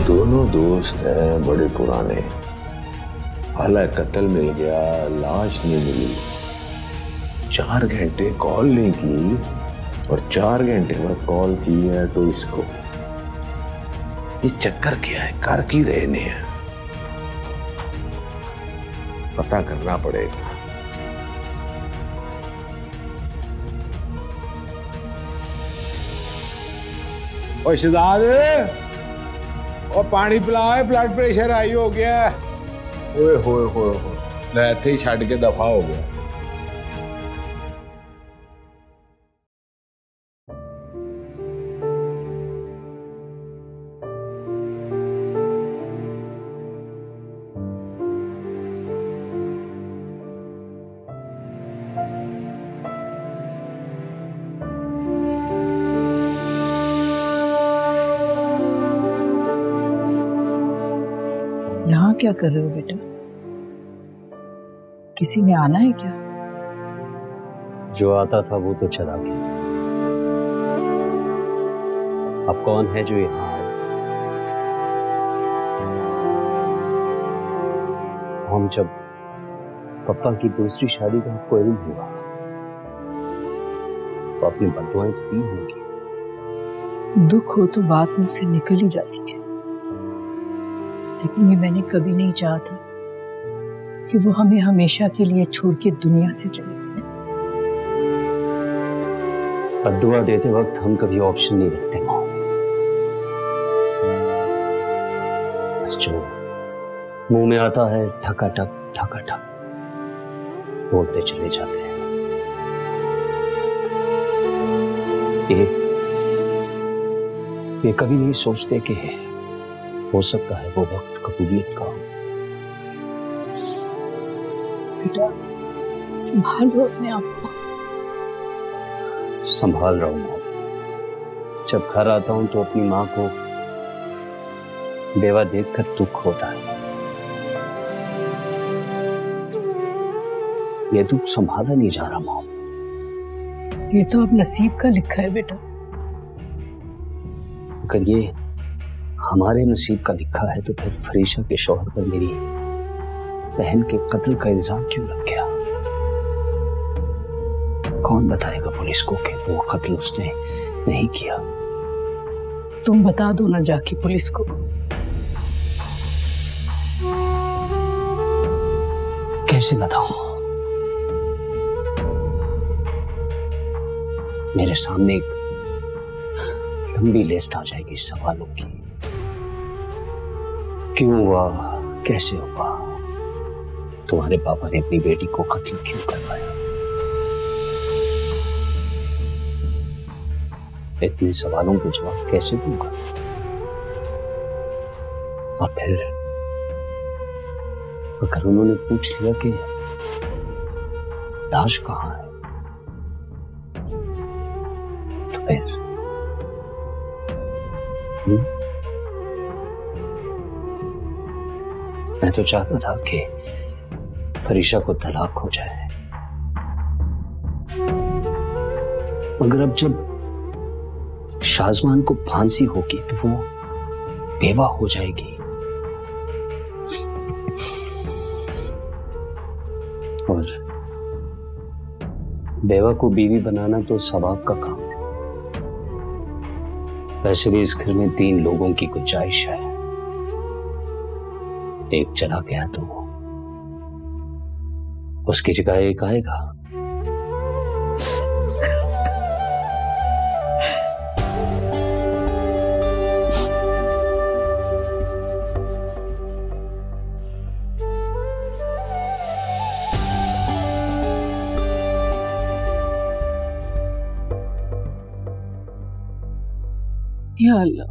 दोनों दोस्त हैं बड़े पुराने, हालांकि कत्ल मिल गया, लाश नहीं मिली, 4 घंटे कॉल नहीं की और 4 घंटे बाद कॉल की है तो इसको, ये चक्कर क्या है, कर की रहने हैं, पता करना पड़ेगा। और शहजाद, और पानी पिलाओ, ब्लड प्रेशर हाई हो गया है। ओए होए होए होए, रहते ही छड़ के दफा हो गया। यहाँ क्या कर रहे हो बेटा? किसी ने आना है क्या? जो आता था वो तो चला गया, अब कौन है जो यहाँ आए? हम जब पापा की दूसरी शादी का आपको इल्म हुआ तो अपनी बददुआएं दी होंगी। दुख हो तो बात मुझसे निकल ही जाती है, लेकिन ये मैंने कभी नहीं चाहा था कि वो हमें हमेशा के लिए छोड़ के दुनिया से चले जाए। बद्दुआ देते वक्त हम कभी ऑप्शन नहीं रखते माँ, बस जो मुंह में आता है ठका ठक बोलते चले जाते हैं। ये कभी नहीं सोचते कि हो सकता है वो वक्त कबूलियत का हो। बेटा, संभालो अपने आप को। संभाल रहा हूं मां। जब घर आता हूं तो अपनी मां को बेवा देखकर दुख होता है। ये दुख संभाला नहीं जा रहा मां। ये तो अब नसीब का लिखा है बेटा। अगर ये हमारे नसीब का लिखा है तो फिर फरीशा के शौहर पर मेरी बहन के कत्ल का इल्जाम क्यों लग गया? कौन बताएगा पुलिस को कि वो कत्ल उसने नहीं किया? तुम बता दो ना जाके पुलिस को। कैसे बताऊं? मेरे सामने एक लंबी लिस्ट आ जाएगी सवालों की। क्यों हुआ, कैसे हुआ, तुम्हारे पापा ने अपनी बेटी को कत्ल क्यों करवाया? इतने सवालों के जवाब कैसे दूंगा? और फिर अगर उन्होंने पूछ लिया कि लाश कहाँ है तो फिर मैं तो चाहता था कि फरीशा को तलाक हो जाए, मगर अब जब शाजमान को फांसी होगी तो वो बेवा हो जाएगी। और बेवा को बीवी बनाना तो सवाब का काम है। वैसे भी इस घर में 3 लोगों की गुंजाइश है। एक चला गया तो उसकी जगह एक आएगा। या अल्लाह,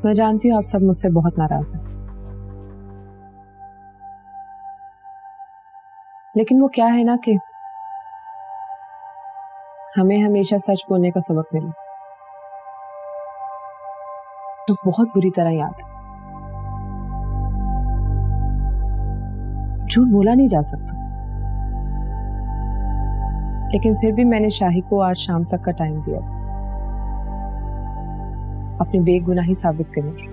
मैं जानती हूँ आप सब मुझसे बहुत नाराज हैं, लेकिन वो क्या है ना कि हमें हमेशा सच बोलने का सबक मिले तो बहुत बुरी तरह याद है। झूठ बोला नहीं जा सकता, लेकिन फिर भी मैंने शाही को आज शाम तक का टाइम दिया अपनी बेगुनाही साबित करने की।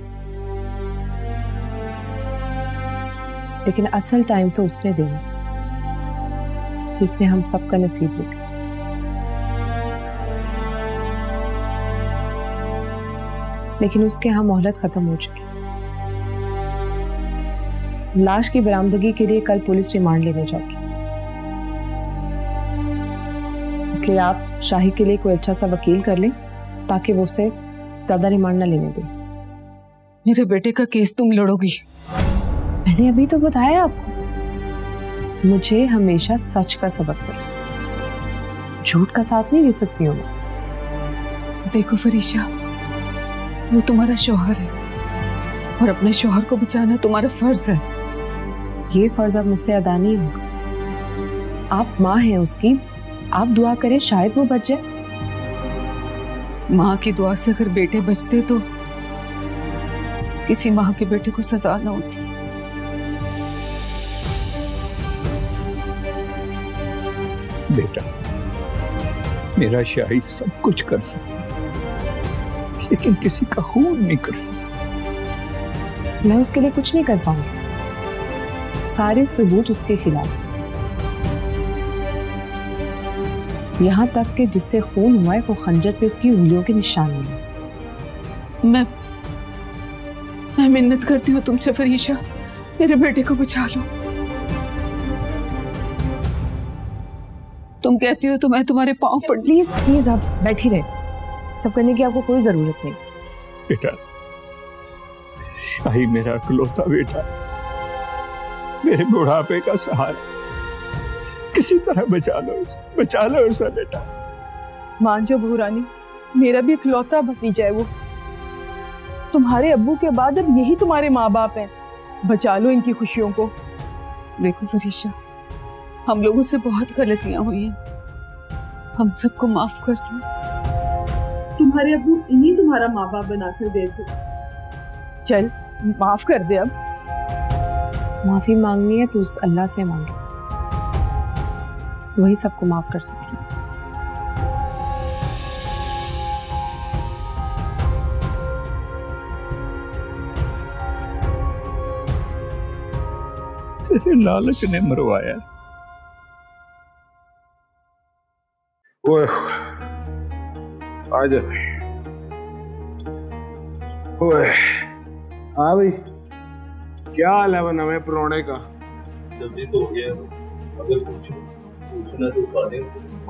लेकिन असल टाइम तो उसने देना जिसने हम सबका नसीब लिखा। लेकिन उसके यहाँ मोहलत खत्म हो चुकी। लाश की बरामदगी के लिए कल पुलिस रिमांड लेने जाएगी, इसलिए आप शाही के लिए कोई अच्छा सा वकील कर लें ताकि वो उसे ज्यादा रिमांड न लेने दें। मेरे बेटे का केस तुम लड़ोगी? मैंने अभी तो बताया आपको, मुझे हमेशा सच का सबक मिला, झूठ का साथ नहीं दे सकती हूँ मैं। देखो फरीशा, वो तुम्हारा शौहर है और अपने शौहर को बचाना तुम्हारा फर्ज है। ये फर्ज अब मुझसे अदा नहीं होगा। आप माँ हैं उसकी, आप दुआ करें शायद वो बच जाए। माँ की दुआ से अगर बेटे बचते तो किसी माँ के बेटे को सजा न होती। बेटा, मेरा शाही सब कुछ कर सकता है, लेकिन किसी का खून नहीं कर सकता। मैं उसके लिए कुछ नहीं कर पाऊंगी, सारे सबूत उसके खिलाफ। यहाँ तक कि जिससे खून हुआ है वो खंजर पे उसकी उंगलियों के निशान हुए। मैं मिन्नत करती हूँ तुमसे फरीशा, मेरे बेटे को बचा लो। तुम कहती हो तो मैं तुम्हारे पांव पड़। प्लीज प्लीज आप बैठ ही रहे, सब करने की आपको कोई जरूरत नहीं। बेटा, शाही मेरा इकलौता बेटा, मेरे बुढ़ापे का सहारा, किसी तरह बचा लो उसे बेटा। मान जो बहुरानी, मेरा भी इकलौता भतीजा है वो। तुम्हारे अब्बू के बाद अब यही तुम्हारे माँ बाप हैं, बचा लो इनकी खुशियों को। देखो फरीशा, हम लोगों से बहुत गलतियां हुई हैं, हम सबको माफ कर दो। तुम्हारे अब्बू इन्हीं तुम्हारा माँ बाप बनाकर दे थे, चल माफ कर दे। अब माफी मांगनी है तो उस अल्लाह से मांगे, वही सबको माफ कर सकती है। तेरे लालच ने मरवाया। ओए आजा। ओए हाँ भाई, क्या हाल है वो नवे पुराने का? जल्दी तो हो गया, अगर पूछना तो बता दे।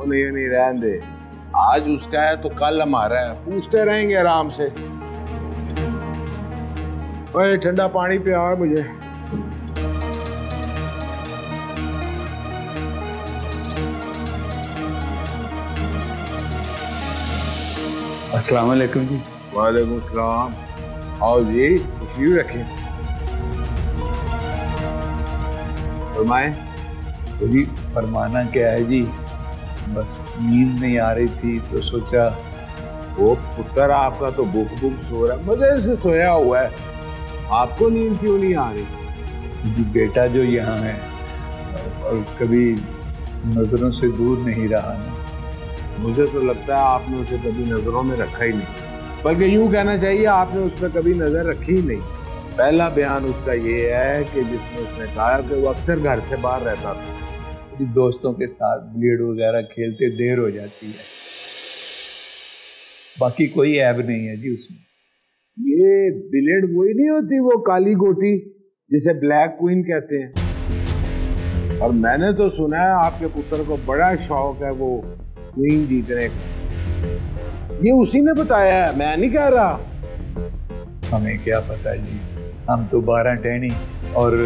नहीं रहने दे, आज उसका है तो कल हमारा है, पूछते रहेंगे आराम से। ओए ठंडा पानी पिया मुझे। अस्सलाम वालेकुम जी। वालेकुम सलाम। आओ जी, तशरीफ रखें। फरमाएं। तो जी फरमाना क्या है जी, बस नींद नहीं आ रही थी तो सोचा। वो पुत्र आपका तो बुक सो रहा है, मजे से सोया हुआ है, आपको नींद क्यों नहीं आ रही? जी बेटा जो यहाँ है और कभी नजरों से दूर नहीं रहा ना। मुझे तो लगता है आपने उसे कभी नजरों में रखा ही नहीं, बल्कि यूं कहना चाहिए आपने उस पर कभी नजर रखी ही नहीं। पहला बयान उसका ये है कि जिसमें उसने कहा कि वो अक्सर घर से बाहर रहता था। दोस्तों के साथ बिलियर्ड वगैरह खेलते देर हो जाती है, बाकी कोई ऐब नहीं है जी उसमें। ये बिलियर्ड वही नहीं होती वो काली गोटी जिसे ब्लैक क्वीन कहते हैं? और मैंने तो सुना है आपके पुत्र को बड़ा शौक है वो क्वीन जीतने का। ये उसी ने बताया है, मैं नहीं कह रहा। हमें क्या पता जी, हम तो 12 टहनी और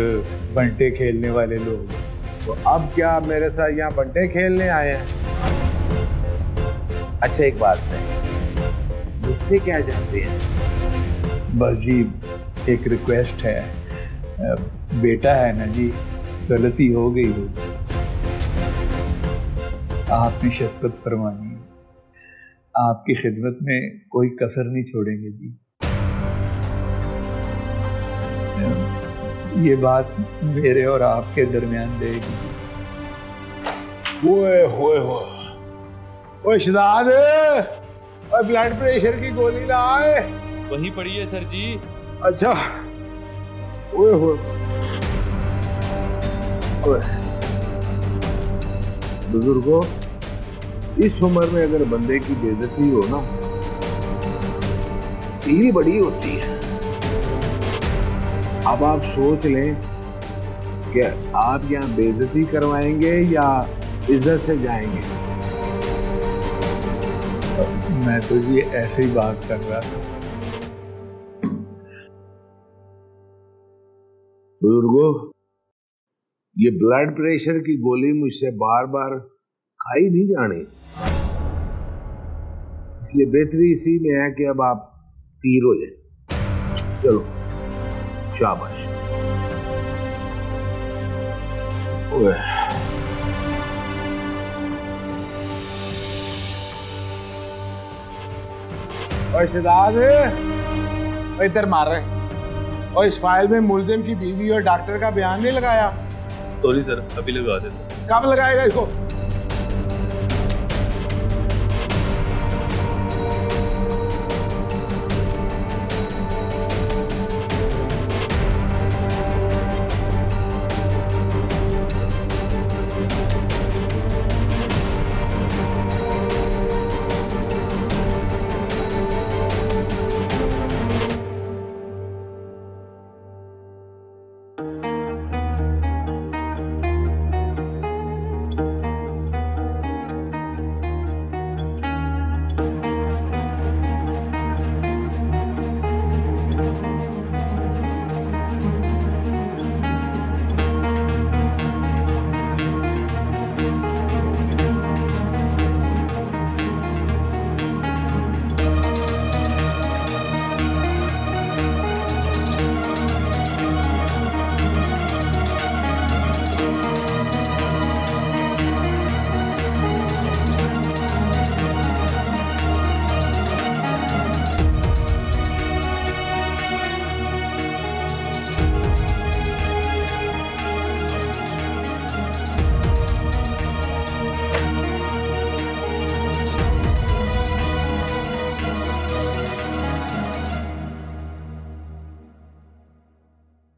बंटे खेलने वाले लोग। तो अब क्या आप मेरे साथ यहाँ बंटे खेलने आए हैं? अच्छा एक बात है, मुझसे क्या चाहते हैं? बस जी एक रिक्वेस्ट है, बेटा है ना जी, गलती हो गई हो, आपने शफकत फरमानी है, आपकी खिदमत में कोई कसर नहीं छोड़ेंगे जी। ये बात मेरे और आपके दरमियान रहेगी। ओए शहजाद, और ब्लड प्रेशर की गोली लाए। वहीं पड़ी है सर जी। अच्छा। ओए होए। बुजुर्गों, इस उम्र में अगर बंदे की बेइज्जती हो ना, फील बड़ी होती है। अब आप सोच लें कि आप यहाँ बेइज्जती करवाएंगे या इज्जत से जाएंगे। मैं तो जी ऐसे ही बात कर रहा था। बुजुर्गों, ये ब्लड प्रेशर की गोली मुझसे बार बार खाई नहीं जानी, इसलिए बेहतरी इसी में है कि अब आप तीर हो जाए। चलो शाबाश। और शहजाद इधर मार रहे, और इस फाइल में मुल्जिम की बीवी और डॉक्टर का बयान नहीं लगाया। सॉरी सर, अभी लगा देता। कब लगाएगा इसको?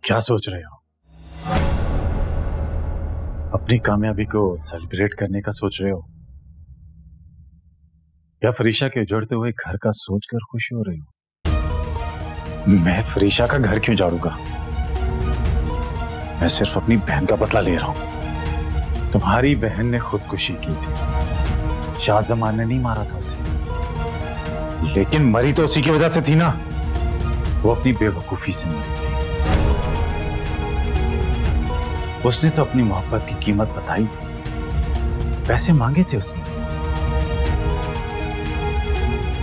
क्या सोच रहे हो? अपनी कामयाबी को सेलिब्रेट करने का सोच रहे हो, या फरीशा के उजड़ते हुए घर का सोचकर खुश हो रहे हो? मैं फरीशा का घर क्यों जाड़ूंगा? मैं सिर्फ अपनी बहन का बदला ले रहा हूं। तुम्हारी बहन ने खुदकुशी की थी, शाहजमान ने नहीं मारा था उसे, लेकिन मरी तो उसी की वजह से थी ना। वो अपनी बेवकूफी से मरी थी। उसने तो अपनी मोहब्बत की कीमत बताई थी, पैसे मांगे थे उसने,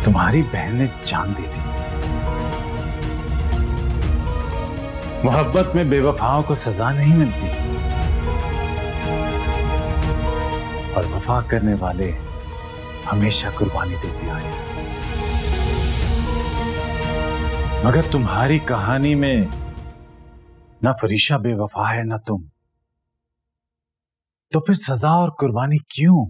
तुम्हारी बहन ने जान दे दी। मोहब्बत में बेवफाओं को सजा नहीं मिलती और वफा करने वाले हमेशा कुर्बानी देते आए। मगर तुम्हारी कहानी में ना फरीशा बेवफा है ना तुम, तो फिर सजा और कुर्बानी क्यों?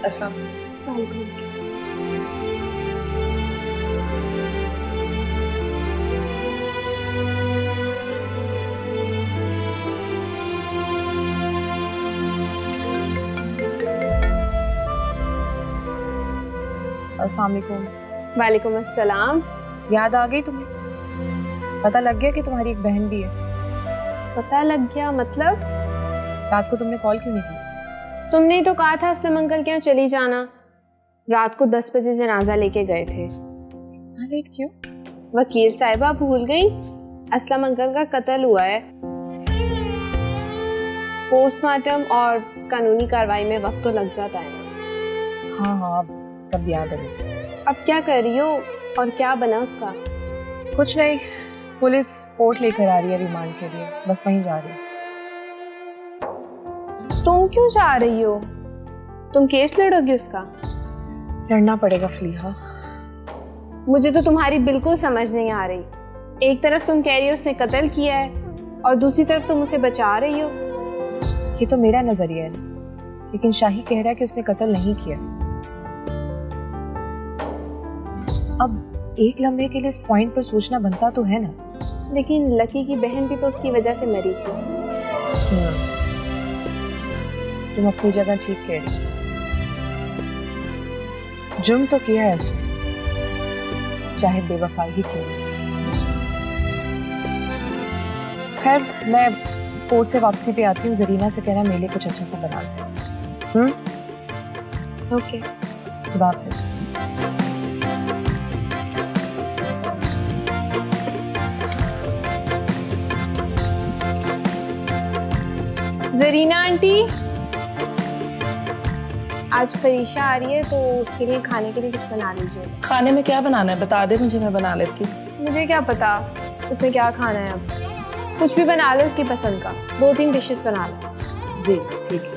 अस्सलाम वालेकुम। अस्सलाम वालेकुम। वालेकुम अस्सलाम। याद आ गई तुम्हें? पता लग गया कि तुम्हारी एक बहन भी है? पता लग गया मतलब? रात को तुमने कॉल क्यों नहीं की? तुमने ही तो कहा था असलम अंकल के यहाँ चली जाना। रात को 10 बजे जनाजा लेके गए थे। इतना लेट क्यों? वकील साहिबा भूल गई, असलम अंकल का कत्ल हुआ है। पोस्टमार्टम और कानूनी कार्रवाई में वक्त तो लग जाता है ना। हाँ हाँ, तब याद है। अब क्या कर रही हो और क्या बना उसका? कुछ नहीं, पुलिस कोर्ट लेकर आ रही है रिमांड के लिए, बस वहीं जा रही है। तुम क्यों जा रही हो? तुम केस लड़ोगी उसका? लड़ना पड़ेगा फलीहा। मुझे तो तुम्हारी बिल्कुल समझ नहीं आ रही। एक तरफ तुम कह रही हो उसने कत्ल किया है और दूसरी तरफ तुम उसे बचा रही हो। ये तो मेरा नजरिया है, लेकिन शाही कह रहा है कि उसने कत्ल नहीं किया। अब एक लम्हे के लिए इस पॉइंट पर सोचना बनता तो है ना। लेकिन लकी की बहन भी तो उसकी वजह से मरी थी। तुम अपनी जगह ठीक कह रही। जुर्म तो किया है उसने, चाहे बेवफाई ही क्यों। खैर, मैं कोर्ट से वापसी पे आती हूँ। जरीना से कहना मेरे लिए कुछ अच्छा सा बना दे। ओके, खुदा हाफिज़। जरीना आंटी, आज फरीशा आ रही है तो उसके लिए खाने के लिए कुछ बना लीजिए। खाने में क्या बनाना है बता दे मुझे, मैं बना लेती। मुझे क्या पता उसने क्या खाना है। अब कुछ भी बना लो उसकी पसंद का, 2-3 डिशेस बना लो। जी ठीक है।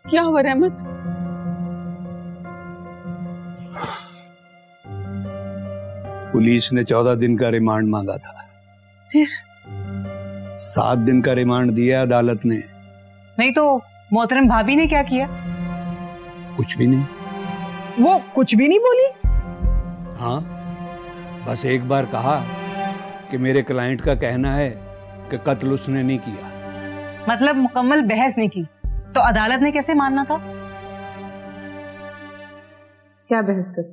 क्या हुआ रहमत? पुलिस ने 14 दिन का रिमांड मांगा था, फिर 7 दिन का रिमांड दिया अदालत ने। नहीं तो मोहतरम भाभी ने क्या किया? कुछ भी नहीं। वो कुछ भी नहीं बोली? हाँ, बस एक बार कहा कि मेरे क्लाइंट का कहना है कि कत्ल उसने नहीं किया। मतलब मुकम्मल बहस नहीं की तो अदालत ने कैसे मानना था? क्या बहस कर?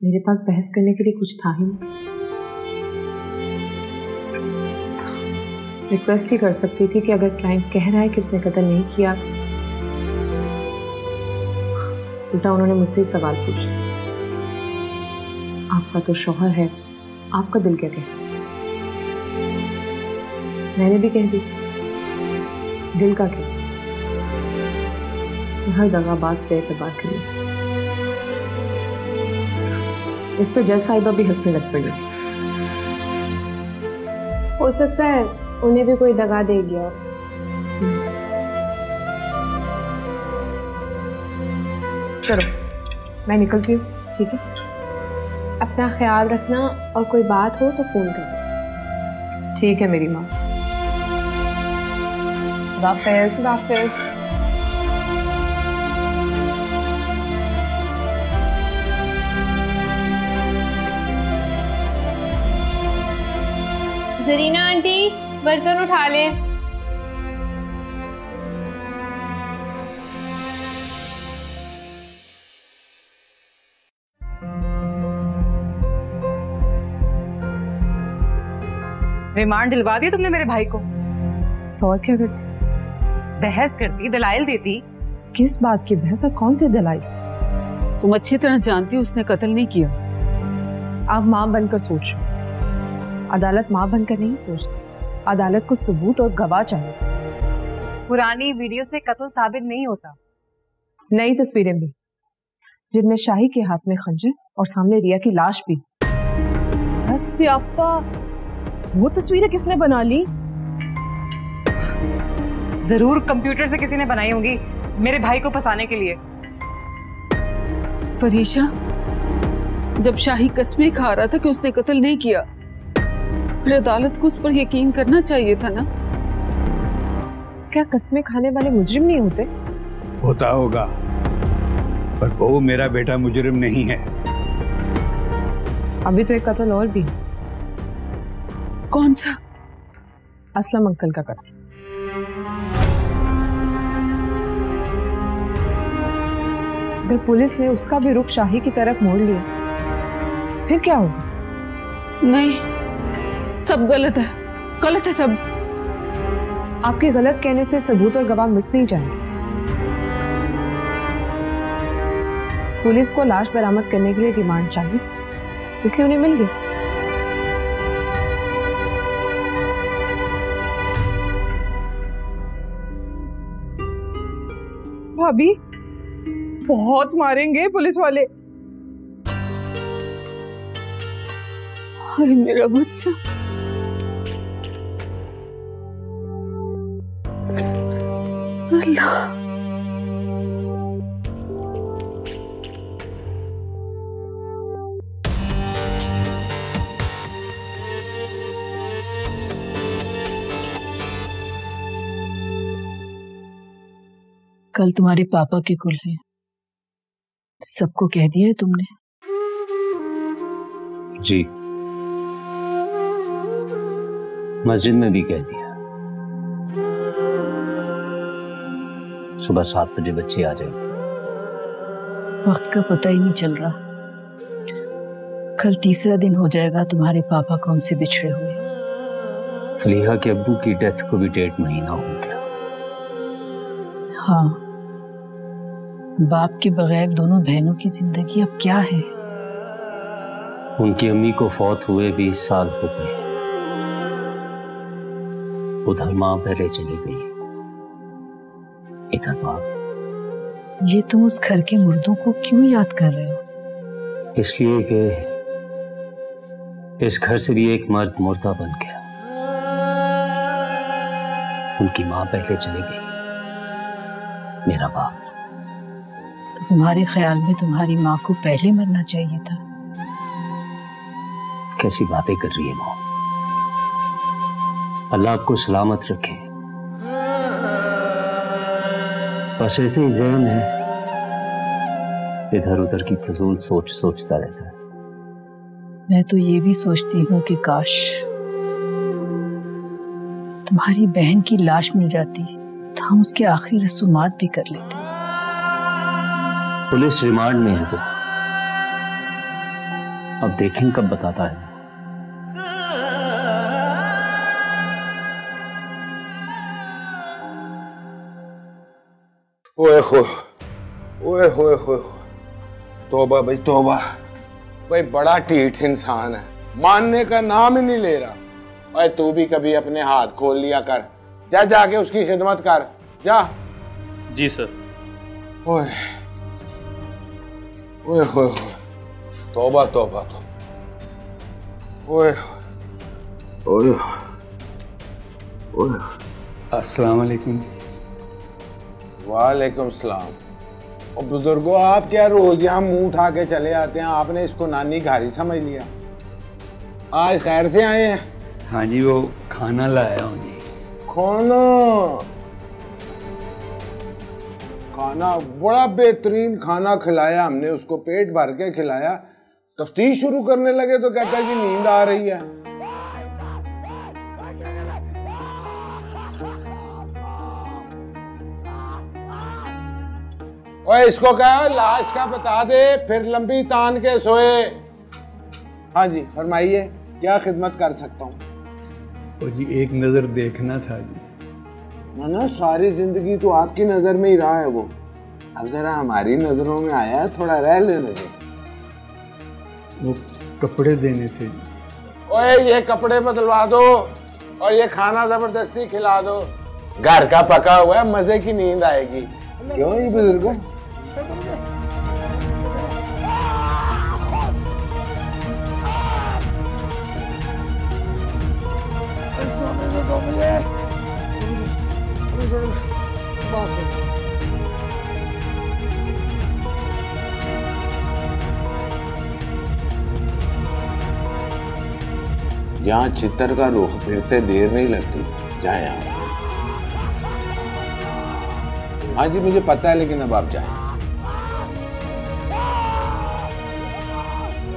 मेरे पास बहस करने के लिए कुछ था ही नहीं। रिक्वेस्ट ही कर सकती थी कि अगर क्लाइंट कह रहा है कि उसने कत्ल नहीं किया, उल्टा उन्होंने मुझसे ही सवाल पूछा, आपका तो शौहर है, आपका दिल क्या कहता? मैंने भी कह दी, दिल का क्या? तो हर दगाबाज पे एतबार करिए। इस पर जज साहिबा भी हंसने लग पड़ी। हो सकता है उन्हें भी कोई दगा दे गया। चलो मैं निकलती हूँ। ठीक है? अपना ख्याल रखना और कोई बात हो तो फोन करना। ठीक है मेरी माँ। वापस वापस। जरीना आंटी बर्तन उठा ले। रिमांड दिलवा दिया तुमने मेरे भाई को? तो और क्या करती? बहस करती, दलाइल देती। किस बात की बहस और कौन सी दलाइल? तुम अच्छी तरह जानती हो उसने कत्ल नहीं किया। आप माँ बनकर सोच, अदालत माँ बनकर नहीं सोचती। अदालत को सबूत और गवाह चाहिए। पुरानी वीडियो से कत्ल साबित नहीं होता। नई तस्वीरें भी, जिनमें शाही के हाथ में खंजर और सामने रिया की लाश भी। बस सियाप्पा, वो तस्वीरें किसने बना ली? जरूर कंप्यूटर से किसी ने बनाई होंगी मेरे भाई को फंसाने के लिए। फरीशा, जब शाही कस्में खा रहा था कि उसने कत्ल नहीं किया, तो फिर अदालत को उस पर यकीन करना चाहिए था ना। क्या कस्में खाने वाले मुजरिम नहीं होते? होता होगा, पर वो मेरा बेटा मुजरिम नहीं है। अभी तो एक कत्ल और भी है। कौन सा? असलम अंकल का कत्ल। अगर पुलिस ने उसका भी रुख शाही की तरफ मोड़ लिया, फिर क्या होगा? नहीं, सब गलत है, गलत है सब। आपके गलत कहने से सबूत और गवाह मिट नहीं जाएंगे। पुलिस को लाश बरामद करने के लिए रिमांड चाहिए, इसलिए उन्हें मिल गया। भाभी, बहुत मारेंगे पुलिस वाले। हाय मेरा बच्चा। अल्लाह, कल तुम्हारे पापा के कुल हैं, सबको कह दिया है तुमने? जी, मस्जिद में भी कह दिया। सुबह 7 बजे बच्चे आ जाएंगे। वक्त का पता ही नहीं चल रहा। कल तीसरा दिन हो जाएगा तुम्हारे पापा को हमसे बिछड़े हुए। फलीहा के अब्बू की डेथ को भी 1.5 महीना हो गया। हाँ, बाप के बगैर दोनों बहनों की जिंदगी अब क्या है? उनकी अम्मी को फौत हुए 20 साल हो गए। उधर माँ पहले चली गई, इधर बाप। ये तुम उस घर के मुर्दों को क्यों याद कर रहे हो? इसलिए कि इस घर से भी एक मर्द मुर्दा बन गया। उनकी माँ पहले चली गई, मेरा बाप। तो तुम्हारे ख्याल में तुम्हारी माँ को पहले मरना चाहिए था? कैसी बातें कर रही है माँ। अल्लाह आपको सलामत रखे। बस ऐसे ही ज़हन है, इधर उधर की फजूल सोच सोचता रहता है। मैं तो ये भी सोचती हूँ कि काश तुम्हारी बहन की लाश मिल जाती तो हम उसके आखिरी रसूमात भी कर लेते। पुलिस रिमांड में है तो अब देखें कब बताता है। ओए होए, तौबा भाई तौबा। भाई बड़ा ढीठ इंसान है, मानने का नाम ही नहीं ले रहा। भाई तू भी कभी अपने हाथ खोल लिया कर, जा जाके उसकी खिदमत कर जा। जी सर। ओए ओए होए, तौबा तौबा तो। ओए ओए ओए। अस्सलाम वालेकुम। वालेकुम सलाम। और बुजुर्गों, आप क्या रोज यहाँ मुंह उठा के चले आते हैं? आपने इसको नानी घारी समझ लिया। आज खैर से आए हैं? हाँ जी, वो खाना लाया हूँ जी। खाना बड़ा बेहतरीन खाना खिलाया हमने उसको, पेट भर के खिलाया। तफ्तीश शुरू करने लगे तो कहता है कि नींद आ रही है। ओए, इसको कहा लाश का बता दे, फिर लंबी तान के सोए। हाँ जी, फरमाइए, क्या खिदमत कर सकता हूँ? तो जी एक नजर देखना था जी। ना सारी जिंदगी तो आपकी नजर में ही रहा है वो, अब जरा हमारी नजरों में आया है, थोड़ा रह लेने दे। वो कपड़े देने थे जी। ओए, ये कपड़े बदलवा दो और ये खाना जबरदस्ती खिला दो। घर का पका हुआ है, मजे की नींद आएगी। क्यों ही बुजुर्गों? यहाँ चित्तर का रुख फिरते देर नहीं लगती, जाए आप। हाँ जी, मुझे पता है, लेकिन अब आप जाएं।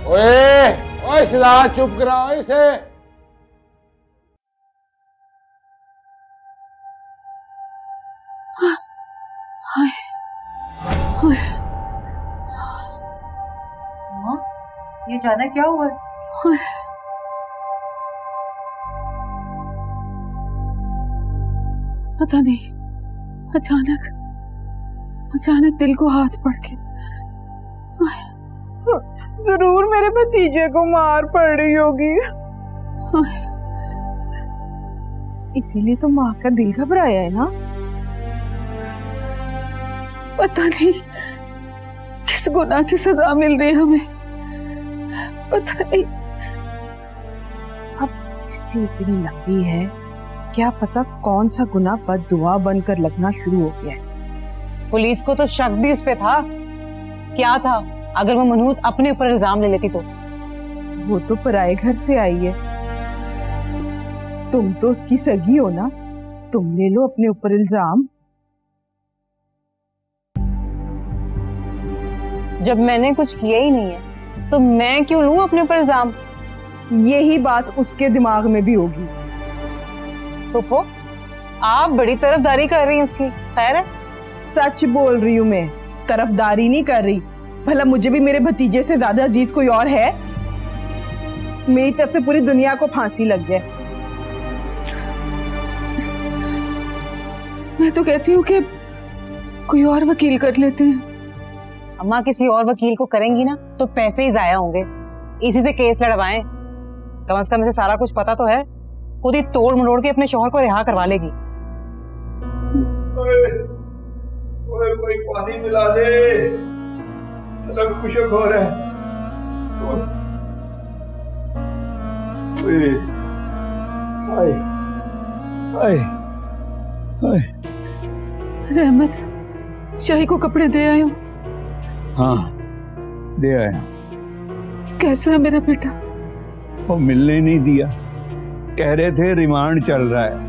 ओए, ओए सिद्धार्थ, चुप कराओ इसे। ये अचानक क्या हुआ? पता नहीं, अचानक दिल को हाथ पड़ के। जरूर मेरे भतीजे को मार पड़ रही होगी, इसीलिए तो माँ का दिल घबराया है ना। पता नहीं किस गुनाह की सजा मिल रही है हमें, पता नहीं। अब लिस्ट इतनी लंबी है, क्या पता कौन सा गुनाह बददुआ बनकर लगना शुरू हो गया है। पुलिस को तो शक भी उस पे था। क्या था? अगर वो मनहूस अपने ऊपर इल्जाम ले लेती तो? वो तो पराए घर से आई है, तुम तो उसकी सगी हो ना, तुम ले लो अपने ऊपर इल्जाम। जब मैंने कुछ किया ही नहीं है तो मैं क्यों लूं अपने ऊपर इल्जाम? यही बात उसके दिमाग में भी होगी। तो आप बड़ी तरफदारी कर रही हैं उसकी। खैर है, सच बोल रही हूँ मैं, तरफदारी नहीं कर रही। भला मुझे भी मेरे भतीजे से ज्यादा अजीज कोई और है? मेरी तरफ से पूरी दुनिया को फांसी लग जाए। मैं तो कहती हूँ कि कोई और वकील कर लेते हैं। अम्मा, किसी और वकील को करेंगी ना तो पैसे ही जाया होंगे, इसी से केस लड़वाएं। कम से कम इसे सारा कुछ पता तो है, खुद ही तोड़ मरोड़ के अपने शौहर को रिहा करवा लेगी। ओए, कोई पानी मिला दे, तलब खुशक हो रहा है। रहमत, शाही को कपड़े दे आयो। हाँ, दे आया। कैसा है मेरा बेटा? वो मिलने नहीं दिया, कह रहे थे रिमांड चल रहा है।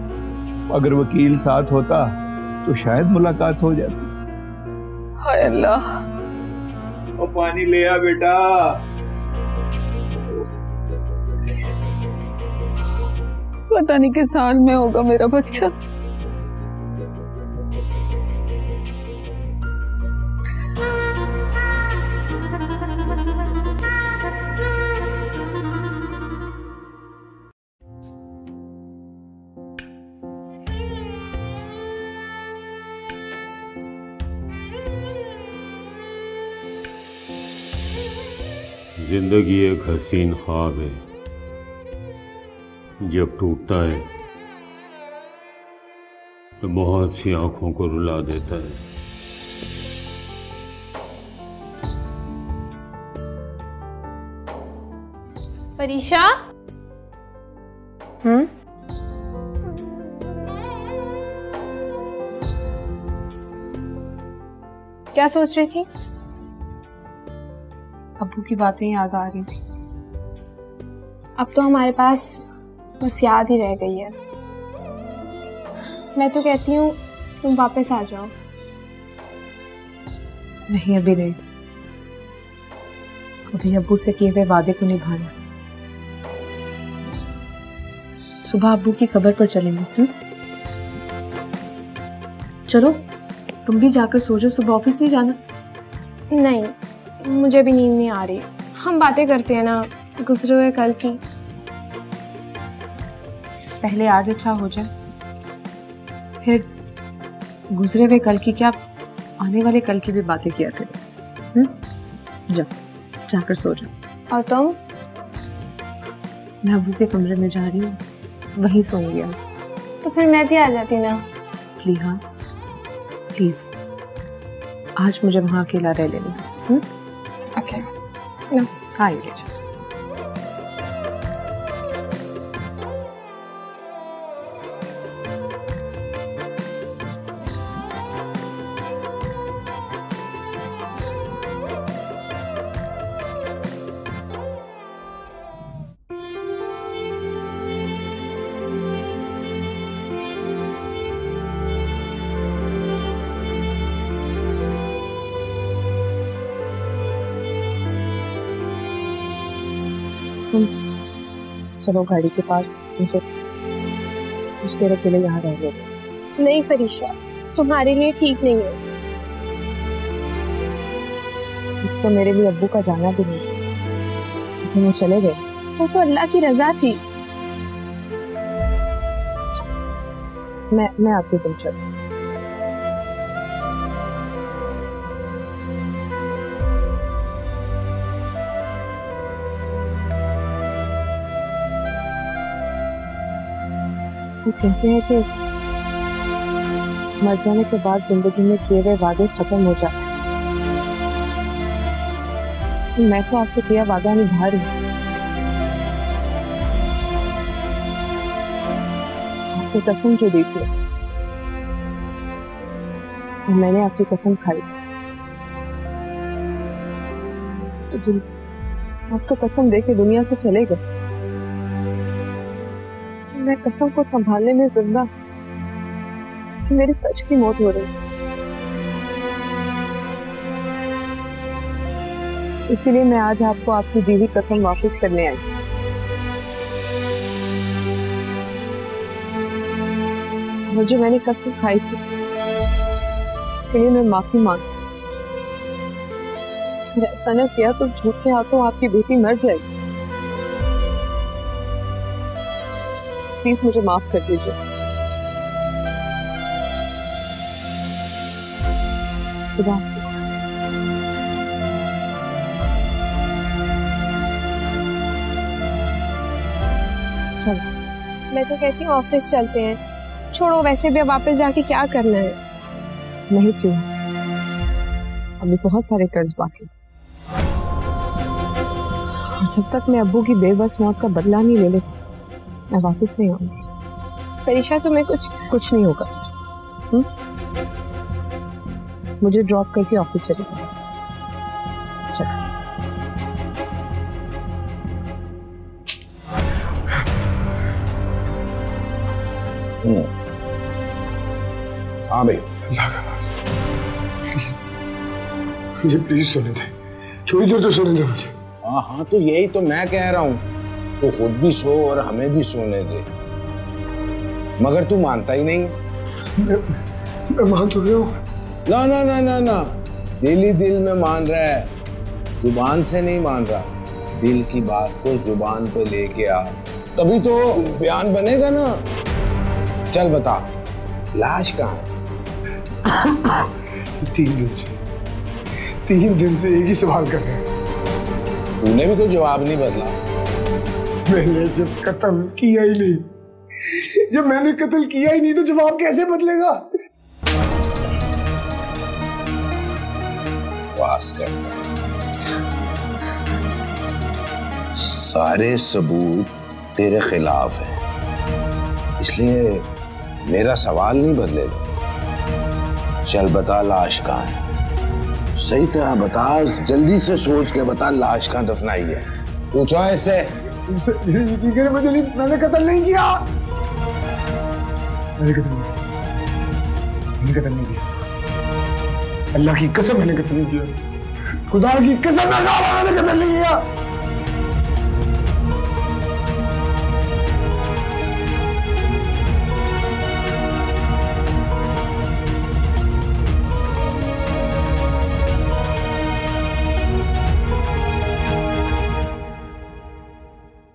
अगर वकील साथ होता तो शायद मुलाकात हो जाती। हाय अल्लाह। वो पानी ले आ बेटा। पता नहीं किस साल में होगा मेरा बच्चा। जिंदगी एक हसीन ख्वाब है, जब टूटता है तो बहुत सी आंखों को रुला देता है। परीशा, क्या सोच रही थी? अब्बू की बातें याद आ रही थी। अब तो हमारे पास बस याद ही रह गई है। मैं तो कहती हूँ तुम वापस आ जाओ। नहीं, अभी नहीं। अभी अब्बू से किए हुए वादे को निभाना। सुबह अब्बू की खबर पर चलेंगे। चलो, तुम भी जाकर सो जाओ, सुबह ऑफिस नहीं जाना। नहीं, मुझे भी नींद नहीं आ रही। हम बातें करते हैं ना गुजरे हुए कल की। पहले आज अच्छा हो जाए, फिर गुजरे हुए कल की क्या, आने वाले कल की भी बातें किया करें। जाओ, जाकर सो जाओ। और तुम? मैं अब्बू के कमरे में जा रही हूँ, वहीं सोऊंगी। तो फिर मैं भी आ जाती ना। प्लीहा, प्लीज आज मुझे वहां अकेला रह लेने। ओके। हाँ, ये जाओ। चलो गाड़ी के पास, मुझे कुछ देर अकेले यहाँ रह गए। नहीं फरीशा, तुम्हारे लिए ठीक नहीं है। तो मेरे लिए अब्बू का जाना भी नहीं, लेकिन वो चले गए। वो तो अल्लाह की रजा थी। मैं आती हूँ, तुम चलो। वो कहते हैं कि मर जाने के बाद जिंदगी में किए गए वादे खत्म हो जाते हैं। मैं तो आपसे किया वादा निभा रही हूँ। आपने कसम जो दी थी, और मैंने आपकी कसम खाई थी, तो आप तो कसम दे के दुनिया से चले गए। मैं कसम को संभालने में जिंदा कि मेरी सच की मौत हो रही। इसीलिए मैं आज आपको आपकी दी हुई कसम वापस करने आई। और जो मैंने कसम खाई थी, इसके लिए मैं माफी मांगती हूँ। अगर ऐसा न किया तो झूठ के हाथों आपकी बेटी मर जाएगी। प्लीज मुझे माफ कर दीजिए। खुदा हाफिज़। चलो, मैं तो कहती हूँ ऑफिस चलते हैं। छोड़ो, वैसे भी अब वापस जाके क्या करना है। नहीं प्रिया, अभी बहुत सारे कर्ज बाकी, और जब तक मैं अब्बू की बेबस मौत का बदला नहीं ले लेती, मैं वापस नहीं आऊंगी। फरीशा, तुम्हें कुछ नहीं होगा। मुझे ड्रॉप करके ऑफिस चले जाओ। चलो। हाँ भाई, मुझे प्लीज सोने दे, थोड़ी देर तो सोने दे मुझे। हाँ, तो यही तो मैं कह रहा हूँ, तो खुद भी सो और हमें भी सोने दे, मगर तू मानता ही नहीं। मैं मान तो गया हूँ। ना ना ना ना ना, दिल ही दिल में मान रहा है, जुबान से नहीं मान रहा। दिल की बात को जुबान पे लेके आ, तभी तो बयान बनेगा ना। चल बता, लाश कहाँ है? 3 दिन से एक ही सवाल कर रहे हैं। तूने भी तो जवाब नहीं बदला। मैंने जब कत्ल किया ही नहीं, जब मैंने कत्ल किया ही नहीं, तो जवाब कैसे बदलेगा? वास करता, सारे सबूत तेरे खिलाफ हैं, इसलिए मेरा सवाल नहीं बदलेगा। चल बता, लाश कहाँ है? सही तरह बता, जल्दी से सोच के बता, लाश कहाँ दफनाई है? पूछो ऐसे। यकीन करें मैंने कत्ल नहीं किया। मैंने कत्ल नहीं किया। अल्लाह की कसम मैंने कत्ल नहीं किया। खुदा की कसम मैंने कत्ल नहीं किया।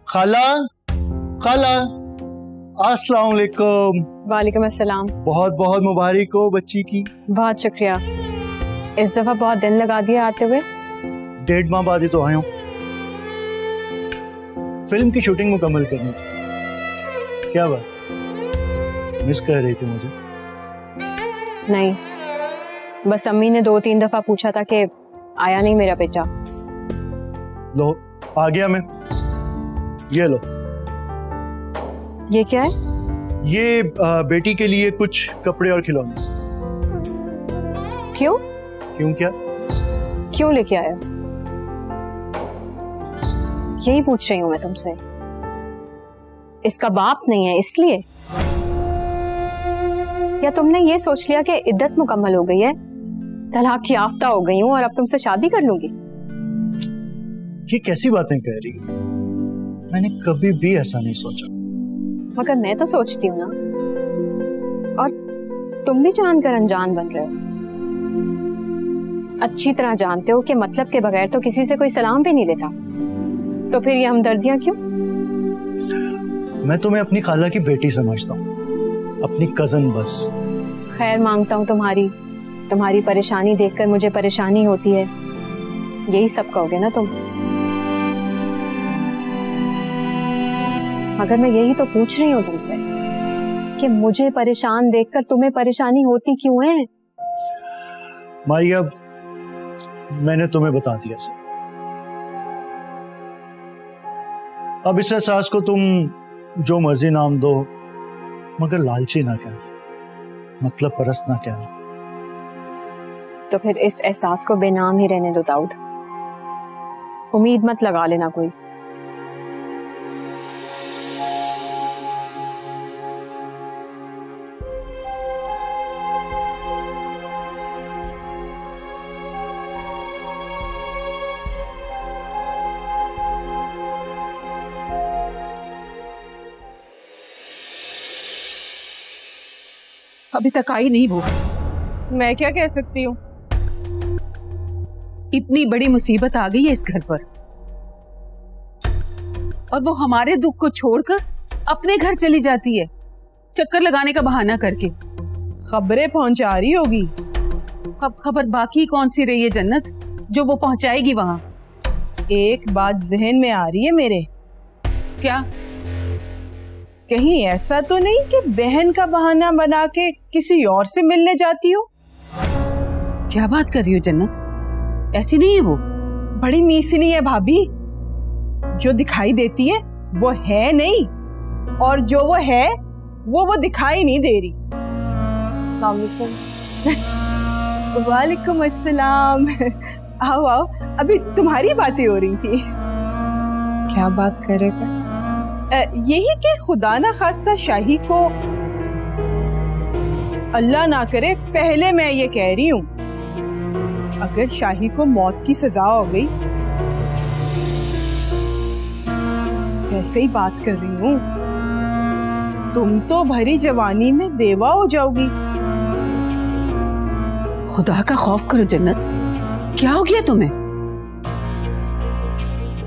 खाला, खाला, अस्सलाम वालेकुम। वालेकुम अस्सलाम। बहुत बहुत मुबारक हो बच्ची की। बहुत शुक्रिया। इस दफा बहुत दिन लगा दिया आते हुए। 1.5 माह बाद ही तो आया हूँ। फिल्म की शूटिंग मुकम्मल करनी थी। क्या बात, मिस कर रही थी मुझे? नहीं, बस अम्मी ने 2-3 दफा पूछा था कि आया नहीं मेरा बेटा। लो आ गया मैं। ये लो। ये क्या है? ये बेटी के लिए कुछ कपड़े और खिलौने। क्यों? क्यों क्या? क्यों लेके आया? यही पूछ रही हूँ मैं तुमसे। इसका बाप नहीं है इसलिए? या तुमने ये सोच लिया कि इद्दत मुकम्मल हो गई है, तलाक याफ्ता हो गई हूँ और अब तुमसे शादी कर लूंगी? ये कैसी बातें कह रही है? मैंने कभी भी ऐसा नहीं सोचा। मगर मैं तो सोचती हूँ ना, और तुम भी जानकर अनजान बन रहे हो। अच्छी तरह जानते हो कि मतलब के बगैर तो किसी से कोई सलाम भी नहीं लेता, तो फिर ये हमदर्दियां क्यों? मैं तुम्हें अपनी खाला की बेटी समझता हूँ, अपनी कजन बस। खैर मांगता हूँ तुम्हारी परेशानी देखकर मुझे परेशानी होती है, यही सब कहोगे ना तुम? मगर मैं यही तो पूछ रही हूँ तुमसे कि मुझे परेशान देखकर तुम्हें परेशानी होती क्यों है? मारिया, मैंने तुम्हें बता दिया सर। अब इस एहसास को तुम जो मर्जी नाम दो, मगर लालची ना कहना, मतलब परस्त ना कहना। तो फिर इस एहसास को बेनाम ही रहने दो दाऊद। उम्मीद मत लगा लेना कोई। अभी तक आई नहीं वो। मैं क्या कह सकती हूँ? इतनी बड़ी मुसीबत आ गई है इस घर पर, और वो हमारे दुख को छोड़कर अपने घर चली जाती है, चक्कर लगाने का बहाना करके। खबरें पहुंचा रही होगी। अब खबर बाकी कौन सी रही है जन्नत, जो वो पहुंचाएगी वहां? एक बात जहन में आ रही है मेरे। क्या? कहीं ऐसा तो नहीं कि बहन का बहाना बना के किसी और से मिलने जाती हो? क्या बात कर रही हो जन्नत? ऐसी नहीं है वो। बड़ी मीसनी है भाभी। जो दिखाई देती है वो है नहीं, और जो वो है वो दिखाई नहीं दे रही। वालेकुम अस्सलाम। आओ आओ, अभी तुम्हारी बातें हो रही थी। क्या बात कर रहे थे? यही कि खुदा ना खास्ता शाही को, अल्लाह ना करे, पहले मैं ये कह रही हूँ, अगर शाही को मौत की सजा हो गई, ऐसे ही बात कर रही हूँ, तुम तो भरी जवानी में बेवा हो जाओगी। खुदा का खौफ करो जन्नत, क्या हो गया तुम्हें?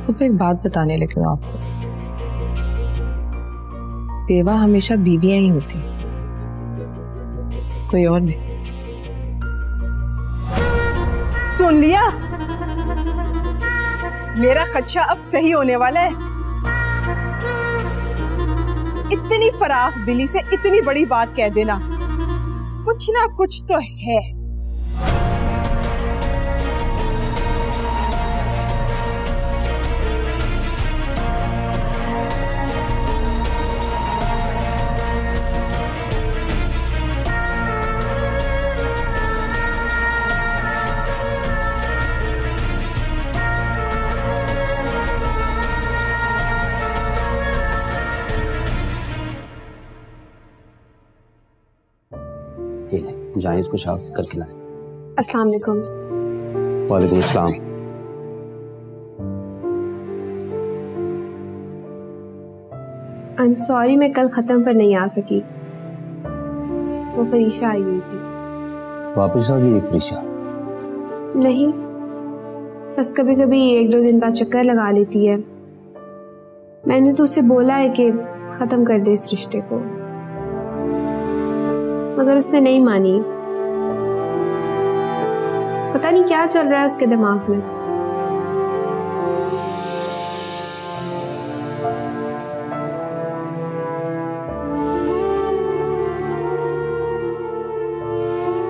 तो फिर एक बात बताने लगी हूँ आपको। बेवा हमेशा बीवियां ही होती, कोई और नहीं। सुन लिया? मेरा खदशा अब सही होने वाला है। इतनी फराख दिली से इतनी बड़ी बात कह देना, कुछ ना कुछ तो है। जाएं, इसको शांत करके लाएं। अस्सलाम वालेकुम। वालेकुम अस्सलाम। आई एम सॉरी, मैं कल खत्म पर नहीं आ सकी। वो फरीशा आई हुई थी। वापस आ गई फरीशा? नहीं, बस कभी कभी 1-2 दिन बाद चक्कर लगा लेती है। मैंने तो उसे बोला है कि खत्म कर दे इस रिश्ते को, मगर उसने नहीं मानी। पता नहीं क्या चल रहा है उसके दिमाग में।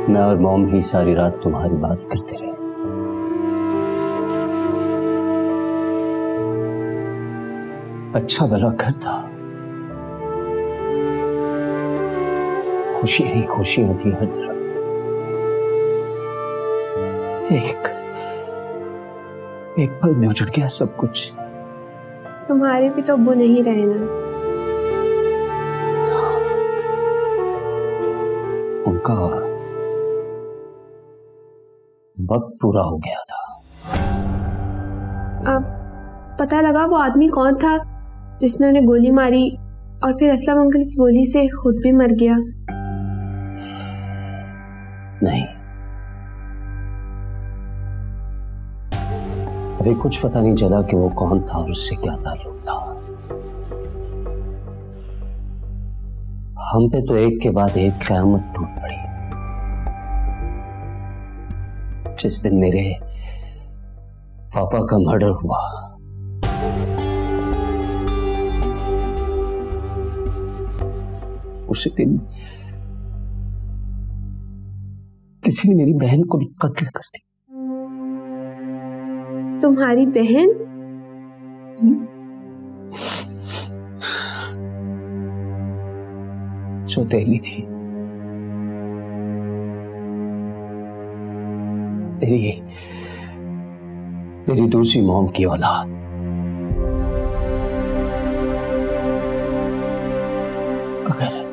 मैं और मॉम ही सारी रात तुम्हारी बात करते रहे। अच्छा भला घर था, खुशियां ही खुशियां थी हर तरफ। एक पल में उजड़ गया सब कुछ। तुम्हारे भी तो अब्बू नहीं रहे ना। उनका वक्त पूरा हो गया था। अब पता लगा वो आदमी कौन था जिसने उन्हें गोली मारी और फिर असलम अंकल की गोली से खुद भी मर गया? नहीं, अभी कुछ पता नहीं चला कि वो कौन था और उससे क्या ताल्लुक था। हम पे तो एक के बाद एक क़यामत टूट पड़ी जिस दिन मेरे पापा का मर्डर हुआ। उसी दिन किसी ने मेरी बहन को भी कत्ल कर दिया। तुम्हारी बहन? सौतेली थी। मेरी दूसरी मॉम की औलाद। अगर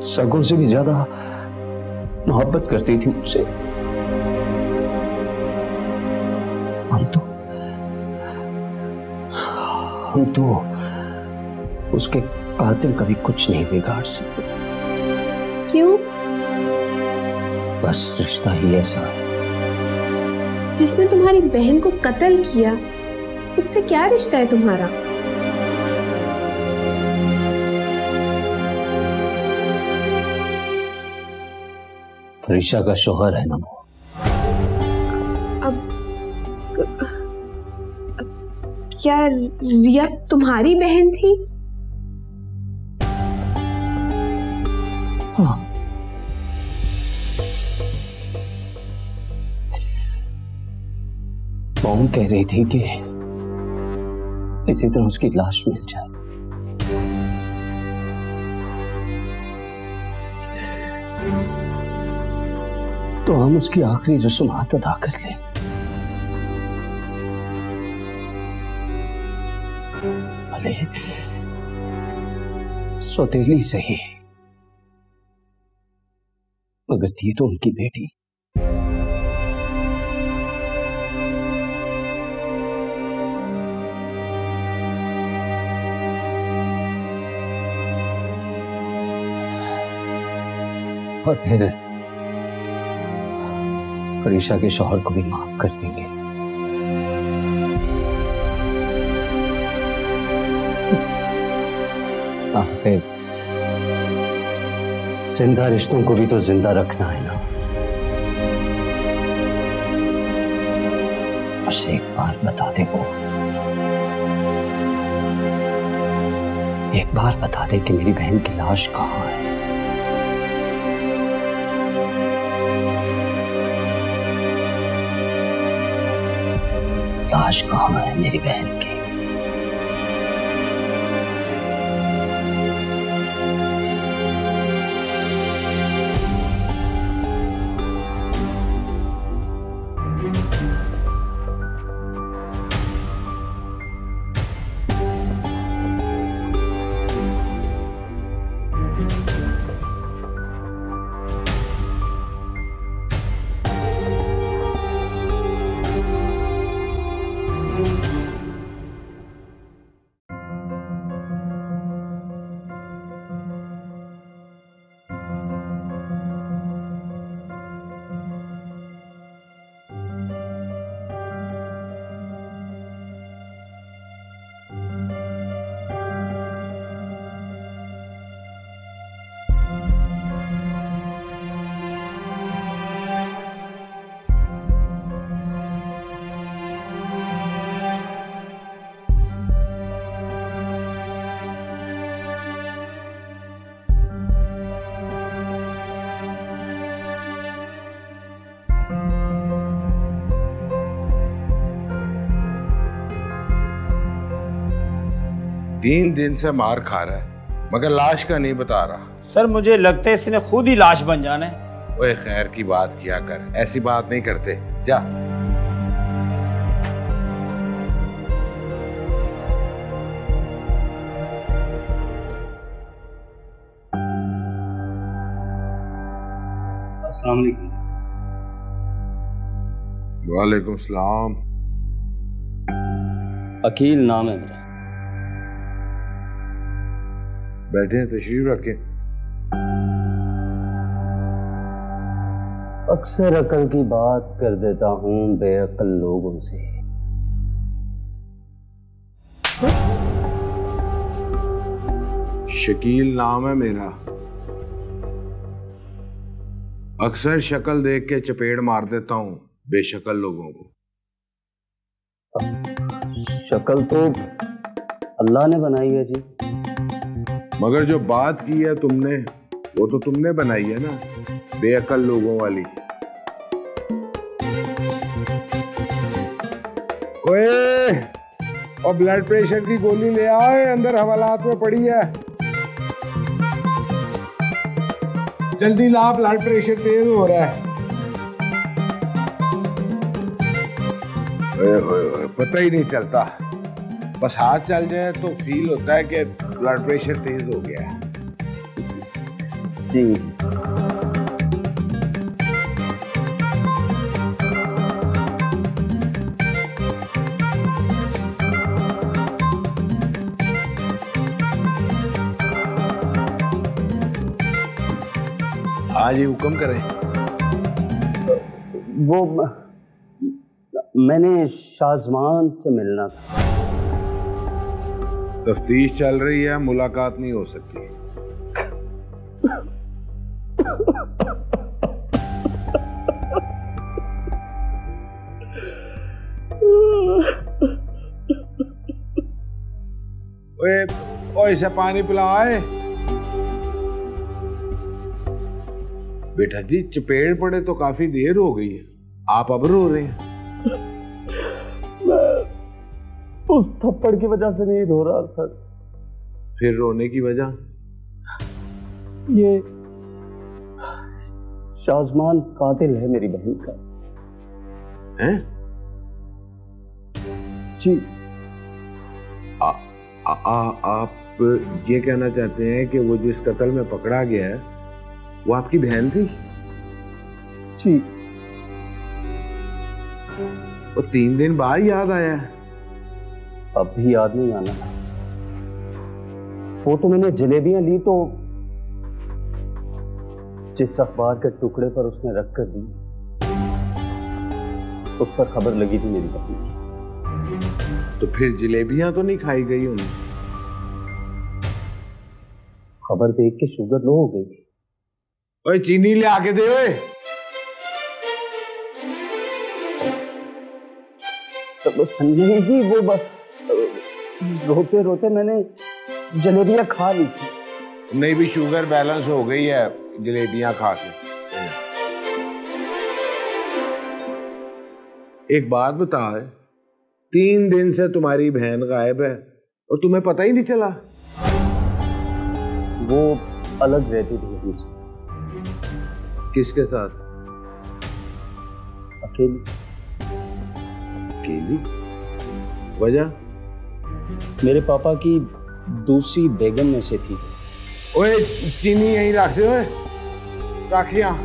सगों से भी ज्यादा मोहब्बत करती थी मुझसे। हम तो उसके कातिल कभी कुछ नहीं बिगाड़ सकते। क्यों? बस रिश्ता ही ऐसा है। जिसने तुम्हारी बहन को कत्ल किया उससे क्या रिश्ता है तुम्हारा? फरीशा का शौहर है ना वो। अब क्या रिया तुम्हारी बहन थी? हाँ। मॉम कह रही थी कि किसी तरह उसकी लाश मिल जाए। तो हम उसकी आखिरी रस्मात अदा कर लें। भले सौतेली सही, मगर थी तो उनकी बेटी। और फिर फरीशा के शौहर को भी माफ कर देंगे। आखिर जिंदा रिश्तों को भी तो जिंदा रखना है ना। बस एक बार बता दे वो, एक बार बता दे कि मेरी बहन की लाश कहाँ है। लाश कहाँ है मेरी बहन की? 3 दिन से मार खा रहा है मगर लाश का नहीं बता रहा। सर मुझे लगता है इसने खुद ही लाश बन जाना है। ओए खैर की बात किया कर, ऐसी बात नहीं करते, जा। अस्सलाम वालेकुम। वालेकुम सलाम। अकील नाम है मेरा। बैठे हैं, तशरीफ रखें। अक्सर अकल की बात कर देता हूं बेअकल लोगों से। शकील नाम है मेरा। अक्सर शक्ल देख के चपेट मार देता हूं बेशक्ल लोगों को। शक्ल तो अल्लाह ने बनाई है जी। मगर जो बात की है तुमने वो तो तुमने बनाई है ना, बेअकल लोगों वाली। ओए, और ब्लड प्रेशर की गोली ले आए, अंदर हवालात में पड़ी है। जल्दी ला, ब्लड प्रेशर तेज हो रहा है। ओए, पता ही नहीं चलता, बस हाथ चल जाए तो फील होता है कि ब्लड प्रेशर तेज हो गया है। जी हाँ जी, हुक्म करें। वो मैंने शाहजमान से मिलना था। तफ्तीश चल रही है, मुलाकात नहीं हो सकती। ओए, इसे पानी पिलाए। बेटा जी, चपेट पड़े तो काफी देर हो गई है, आप अब रो रहे हैं। उस थप्पड़ की वजह से नहीं रो रहा सर। फिर रोने की वजह? ये शाहजमान कातिल है मेरी बहन का। हैं? जी। आप ये कहना चाहते हैं कि वो जिस कत्ल में पकड़ा गया है वो आपकी बहन थी? जी। वो 3 दिन बाद याद आया है? अब भी याद नहीं आना। वो तो मैंने जलेबियां ली तो जिस अखबार के टुकड़े पर उसने रख कर दी उस पर खबर लगी थी मेरी बहन की। तो फिर जलेबियां तो नहीं खाई गई उन्हें? खबर देख के शुगर लो हो गई थी। ओए, चीनी ले आके दे। ओए, नहीं जी, वो रोते रोते मैंने जलेबियां खा ली थी। नहीं भी शुगर बैलेंस हो गई है जलेबियां खा के। एक बात बता, 3 दिन से तुम्हारी बहन गायब है और तुम्हें पता ही नहीं चला? वो अलग रहती थी मुझसे। किसके साथ? अकेली। अकेली? वजह? मेरे पापा की दूसरी बेगम में से थी। ओए, चीनी यहीं रख दे। ओए, रख यहाँ।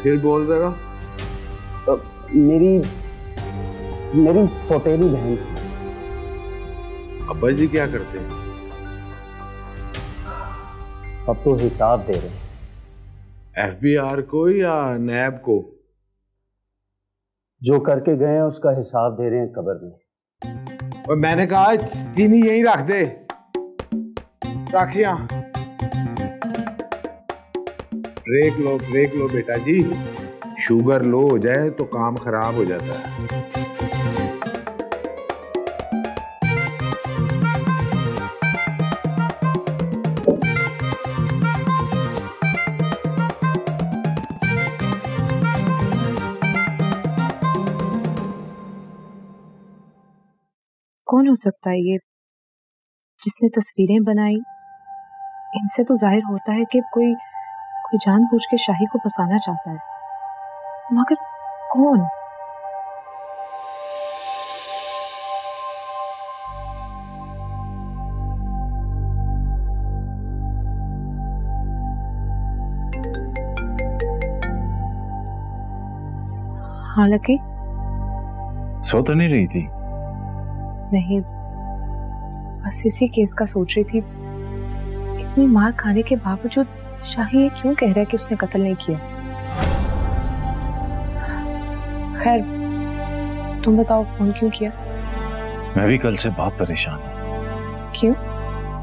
फिर बोल जरा। मेरी सौतेली बहन थी। अब्बा जी क्या करते हैं? अब तो हिसाब दे रहे हैं। FBI को या नैब को? जो करके गए हैं उसका हिसाब दे रहे हैं कब्र में। और मैंने कहा चीनी यहीं रख दे। रख यहाँ। ब्रेक लो बेटा जी, शुगर लो हो जाए तो काम खराब हो जाता है। कौन हो सकता है ये जिसने तस्वीरें बनाई? इनसे तो जाहिर होता है कि कोई जानबूझ के शाही को फंसाना चाहता है, मगर कौन? हालांकि सो तो नहीं रही थी? नहीं, बस इसी केस का सोच रही थी। इतनी मार खाने के बावजूद शाही ये क्यों कह रहा है कि उसने कत्ल नहीं किया? खैर, तुम बताओ फोन क्यों किया? मैं भी कल से बहुत परेशान हूँ। क्यों?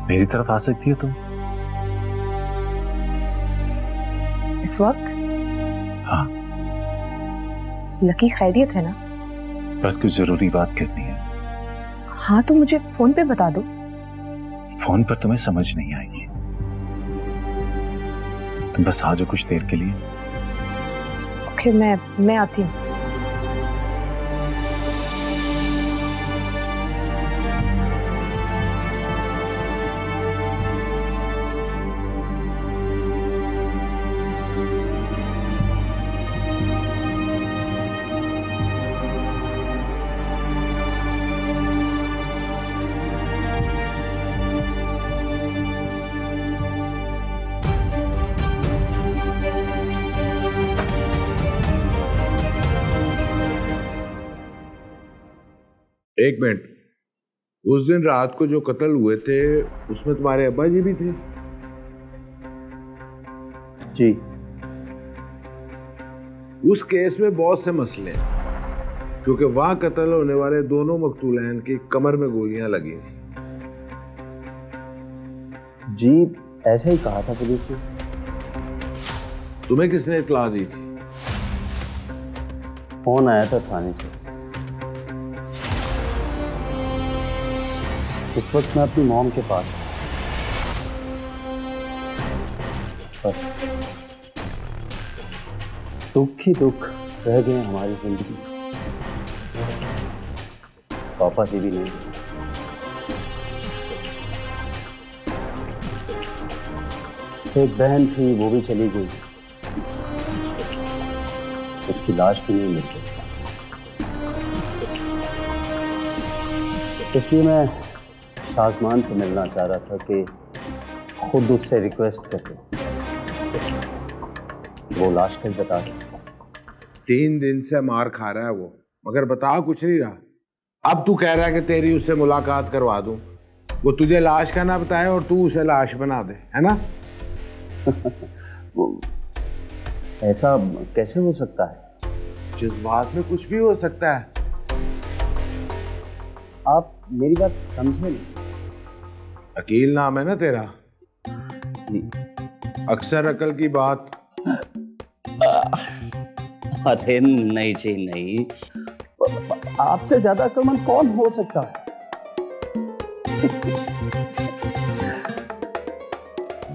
मेरी तरफ आ सकती हो तुम? इस वक्त? हाँ। लकी खैरियत है ना? बस कुछ जरूरी बात करनी है। हाँ तो मुझे फोन पे बता दो। फोन पर तुम्हें समझ नहीं आएगी, तुम बस आ जाओ कुछ देर के लिए। ओके, मैं आती हूँ। एक मिनट, उस दिन रात को जो कत्ल हुए थे उसमें तुम्हारे अब्बा जी भी थे? जी। उस केस में बहुत से मसले हैं, क्योंकि वहां कत्ल होने वाले दोनों मकतूलैन की कमर में गोलियां लगी थी। जी, ऐसे ही कहा था पुलिस ने। तुम्हें किसने इत्तला दी थी? फोन आया था थाने से। इस वक्त मैं अपनी मॉम के पास हूं। बस दुख ही दुख रह गए हमारी जिंदगी। पापा जी भी नहीं, एक बहन थी वो भी चली गई, उसकी लाश भी नहीं मिल गई। इसलिए मैं शाजमान से मिलना चाह रहा था कि खुद उससे रिक्वेस्ट करके वो लाश कल बता दे। 3 दिन से मार खा रहा है वो, मगर बता कुछ नहीं रहा। अब तू कह रहा है कि तेरी उससे मुलाकात करवा दूं, वो तुझे लाश का ना बताए और तू उसे लाश बना दे, है ना? वो ऐसा कैसे हो सकता है? जज्बात में कुछ भी हो सकता है। आप मेरी बात समझे नहीं। अकील नाम है ना तेरा? जी। अक्सर अकल की बात। अरे नहीं जी नहीं, आपसे ज्यादा अक्लमंद कौन हो सकता है?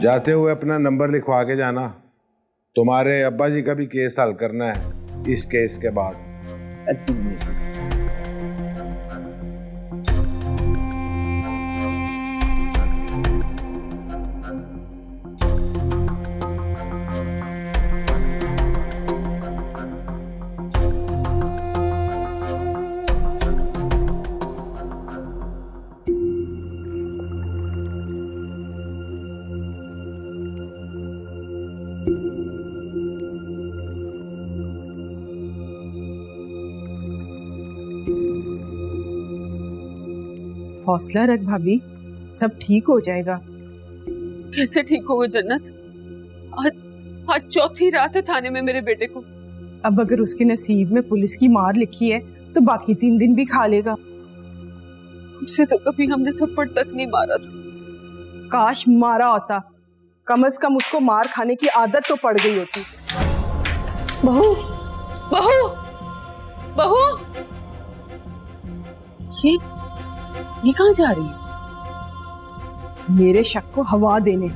जाते हुए अपना नंबर लिखवा के जाना, तुम्हारे अब्बा जी का भी केस हल करना है इस केस के बाद। हौसला रख भाभी, सब ठीक हो जाएगा। कैसे ठीक होगा जन्नत? आज चौथी रात है थाने में मेरे बेटे को। अब अगर उसके नसीब में पुलिस की मार लिखी है तो बाकी 3 दिन भी खा लेगा। उसे तो कभी हमने थप्पड़ तक नहीं मारा था। काश मारा होता, कम से कम उसको मार खाने की आदत तो पड़ गई होती। बहू, बहू, बहू, ये कहाँ जा रही है? मेरे शक को हवा देने।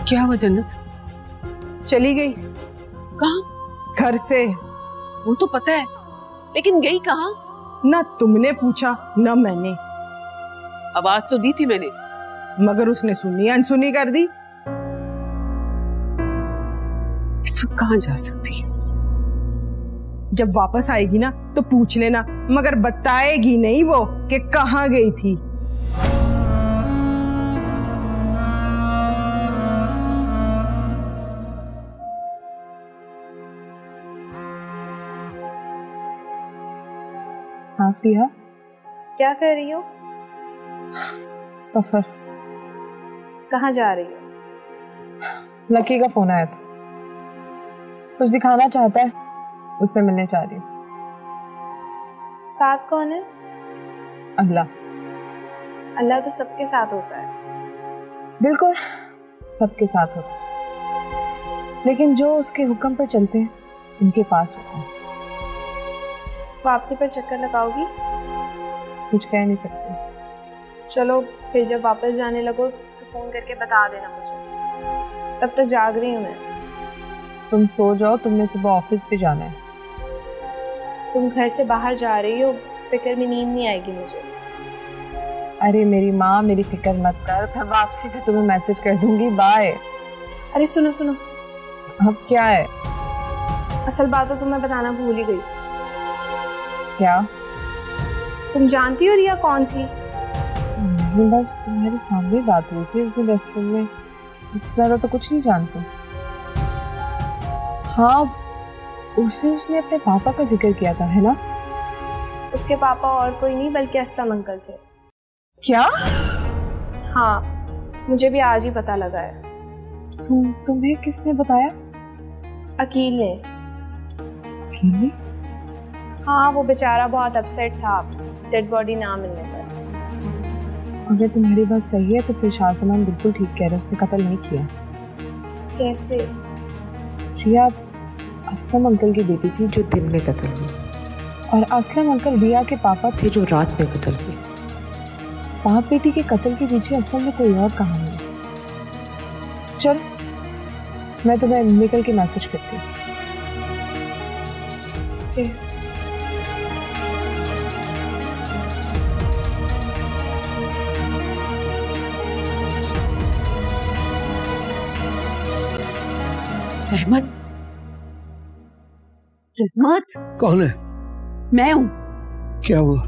क्या हुआ जन्नत? चली गई। कहाँ? घर से। वो तो पता है, लेकिन गई कहाँ? ना तुमने पूछा ना मैंने। आवाज तो दी थी मैंने, मगर उसने सुनी अनसुनी कर दी। इस वक्त कहाँ जा सकती है? जब वापस आएगी ना तो पूछ लेना, मगर बताएगी नहीं वो कि कहाँ गई थी। हाँ प्रिया, क्या कर रही हो? सफर। कहाँ जा रही हो? लकी का फोन आया था, कुछ दिखाना चाहता है, उससे मिलने चाह रही हूँ। साथ कौन है? अल्लाह। अल्लाह तो सबके साथ होता है। बिल्कुल सबके साथ होता है, लेकिन जो उसके हुक्म पर चलते हैं उनके पास होता है। वापसी पर चक्कर लगाओगी? कुछ कह नहीं सकती। चलो फिर जब वापस जाने लगो तो फोन करके बता देना मुझे, तब तक जाग रही हूँ मैं। तुम सो जाओ, तुमने सुबह ऑफिस भी जाना है। तुम घर से बाहर जा रही हो, फिक्र में नींद नहीं आएगी मुझे। अरे मेरी माँ, मेरी फिक्र मत कर, मैं वापसी पे तुम्हें मैसेज कर दूंगी। बाय। अरे सुनो सुनो। अब क्या है? असल बात तो तुम्हें बताना भूल ही गई। क्या? तुम जानती हो रिया कौन थी? बस तुम्हारे सामने बात हुई थी उस रेस्टोरेंट में, इससे ज्यादा तो कुछ नहीं जानती। हाँ, उसने अपने पापा का जिक्र किया था, है ना? उसके पापा और कोई नहीं बल्कि असलम अंकल थे। क्या? हाँ, मुझे भी आज ही पता लगा है। तुम्हें किसने बताया? अकील ने। अकील ने? हाँ, वो बेचारा बहुत अपसेट था डेड बॉडी ना मिलने पर। अगर तुम्हारी बात सही है तो फिर शाहजमान बिल्कुल ठीक कह रहे, उसने कत्ल नहीं किया। कैसे? रिया असलम अंकल की बेटी थी जो दिन में कत्ल हुई, और असलम अंकल रिया के पापा थे जो रात में कत्ल हुए। बाप बेटी के कत्ल के पीछे असल में कोई और कहानी है। चल मैं तुम्हें निकल के मैसेज करती हूँ। रहमत, रहमत। कौन है? मैं हूँ। क्या हुआ?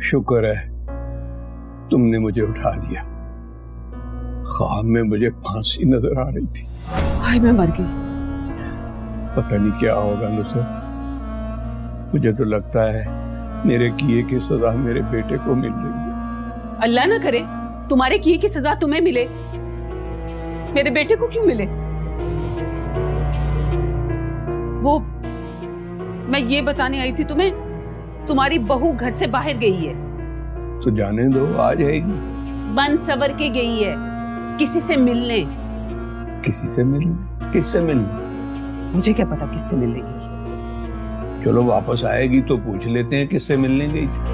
शुक्र है तुमने मुझे उठा दिया, ख्वाब में मुझे फांसी नजर आ रही थी। हाय मैं मर गई। पता नहीं क्या होगा नुसरत, मुझे तो लगता है मेरे किए की सजा मेरे बेटे को मिल रही है। अल्लाह ना करे तुम्हारे किए की सजा तुम्हें मिले, मेरे बेटे को क्यों मिले? वो मैं ये बताने आई थी तुम्हें, तुम्हारी बहू घर से बाहर गई है। तो जाने दो, आ जाएगी। बन सवर के गई है किसी से मिलने। किसी से मिलने? किससे मिलने? मुझे क्या पता किससे मिलने गई। चलो वापस आएगी तो पूछ लेते हैं किससे मिलने गई थी।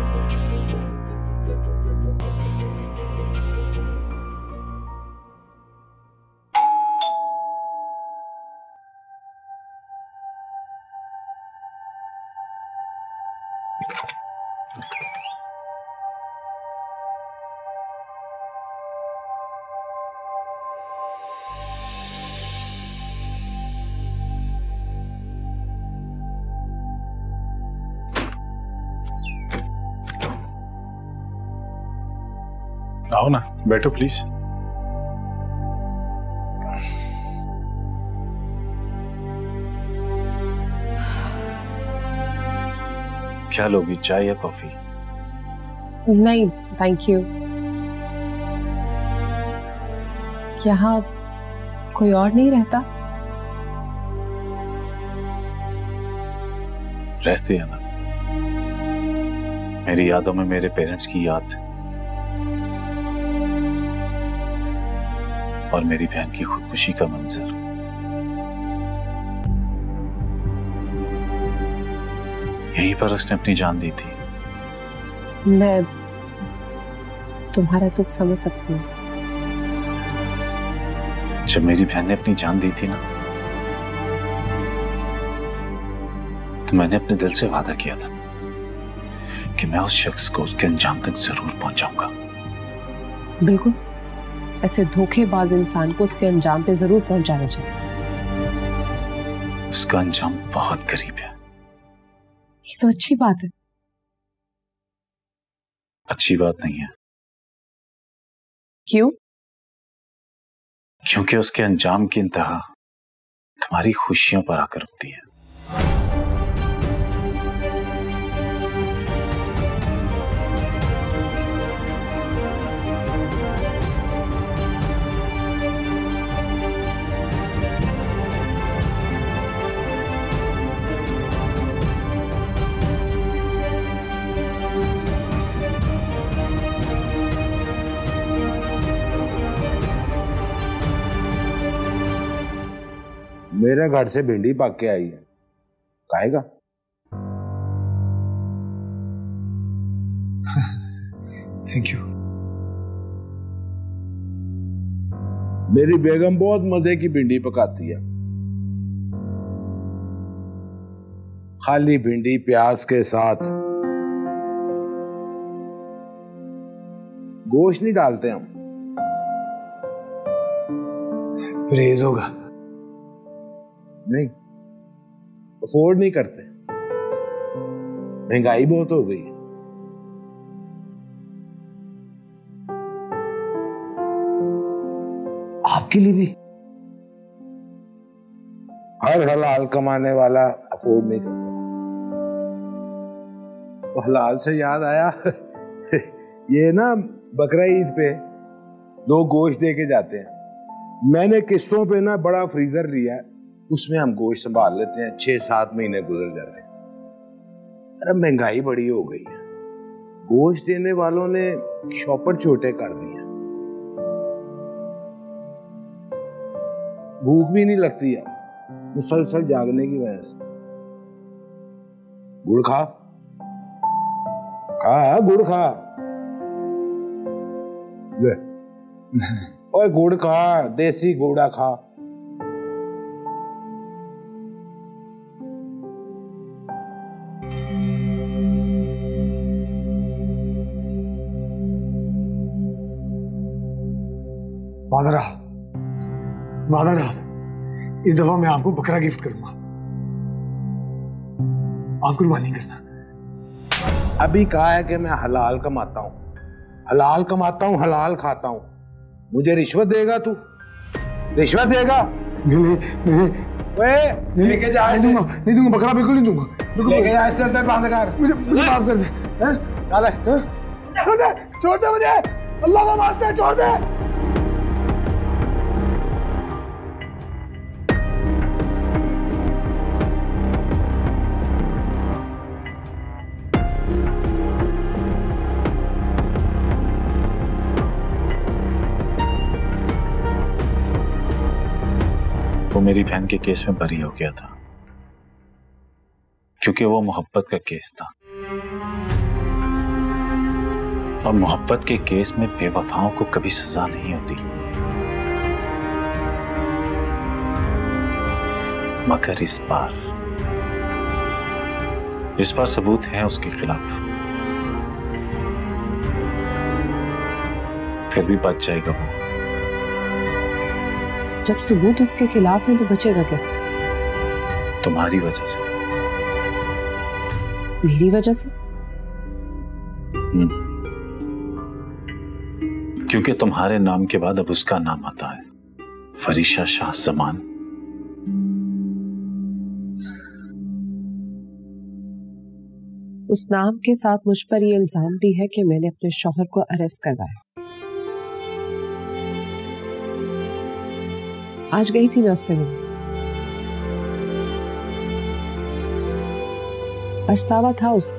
आओ ना, बैठो प्लीज। क्या लोगी, चाय या कॉफी? नहीं थैंक यू। यहाँ कोई और नहीं रहता? रहते हैं ना, मेरी यादों में मेरे पेरेंट्स की याद और मेरी बहन की खुदकुशी का मंजर। यहीं पर उसने अपनी जान दी थी। मैं तुम्हारा दुख समझ सकती हूँ, जब मेरी बहन ने अपनी जान दी थी ना, तो मैंने अपने दिल से वादा किया था कि मैं उस शख्स को उसके अंजाम तक जरूर पहुंचाऊंगा। बिल्कुल, ऐसे धोखेबाज इंसान को उसके अंजाम पे जरूर पहुंचाना चाहिए। उसका अंजाम बहुत करीब है। ये तो अच्छी बात है। अच्छी बात नहीं है। क्यों? क्योंकि उसके अंजाम की इंतहा तुम्हारी खुशियों पर आकर रुकती है। मेरे घर से भिंडी पक के आई है, खाएगा? Thank you. मेरी बेगम बहुत मजे की भिंडी पकाती है। खाली भिंडी प्याज के साथ, गोश्त नहीं डालते हम। परहेज होगा? नहीं, अफोर्ड नहीं करते, महंगाई बहुत हो गई है। आपके लिए भी? हर हलाल कमाने वाला अफोर्ड नहीं करता। तो हलाल से याद आया ये ना बकरा ईद पे लोग गोश्त दे के जाते हैं। मैंने किस्तों पे ना बड़ा फ्रीजर लिया है, उसमें हम गोश्त संभाल लेते हैं, 6-7 महीने गुजर जाते हैं। अरे महंगाई बड़ी हो गई है, गोश्त देने वालों ने शॉपर छोटे कर दिए, भूख भी नहीं लगती है मुसलसल जागने की वजह से। गुड़ खा, खा गुड़ खा, ले ओए गुड़ खा, देसी गुड़ा खा। वादा रहा, इस दफा मैं आपको बकरा गिफ्ट करूंगा, आप कुर्बानी करना। अभी कहा है कि मैं हलाल कमाता हूं, हलाल कमाता हूं, हलाल खाता हूं। मुझे रिश्वत देगा तू? रिश्वत देगा? नहीं लेके जा, नहीं दूंगा बकरा, बिल्कुल नहीं दूंगा। लेके जा इससे अंदर बंद कर। मुझे माफ कर दे। छोड़ दे मुझे, अल्लाह का वास्ता है, छोड़ दे। वो मेरी बहन के केस में बरी हो गया था, क्योंकि वो मोहब्बत का केस था, और मोहब्बत के केस में बेवफाओं को कभी सजा नहीं होती। मगर इस बार सबूत हैं उसके खिलाफ, फिर भी बच जाएगा वो। जब सबूत उसके खिलाफ है तो बचेगा कैसे? तुम्हारी वजह से। मेरी वजह से? क्योंकि तुम्हारे नाम के बाद अब उसका नाम आता है, फरीशा शाह जमान। उस नाम के साथ मुझ पर यह इल्जाम भी है कि मैंने अपने शौहर को अरेस्ट करवाया। आज गई थी मैं उससे मिलने, पछतावा था उसे,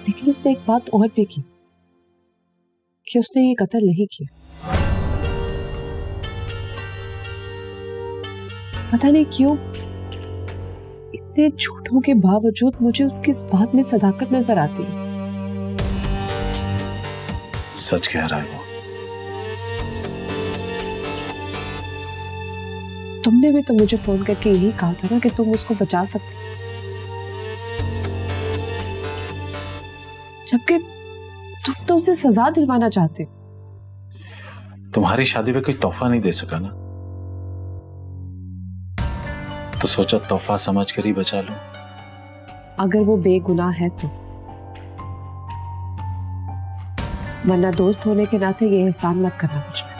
लेकिन उसने एक बात और भी की कि उसने ये कत्ल नहीं किया। पता नहीं क्यों इतने झूठों के बावजूद मुझे उसकी इस बात में सदाकत नजर आती है। सच कह रहा है वो। तुमने भी तो मुझे फोन करके यही कहा था ना कि तुम उसको बचा सकते, जबकि तुम तो उसे सजा दिलवाना चाहते। तुम्हारी शादी पे कोई तोहफा नहीं दे सका ना, तो सोचा तोहफा समझ कर ही बचा लो। अगर वो बेगुनाह है तो, वरना दोस्त होने के नाते ये एहसान मत करना मुझ पे।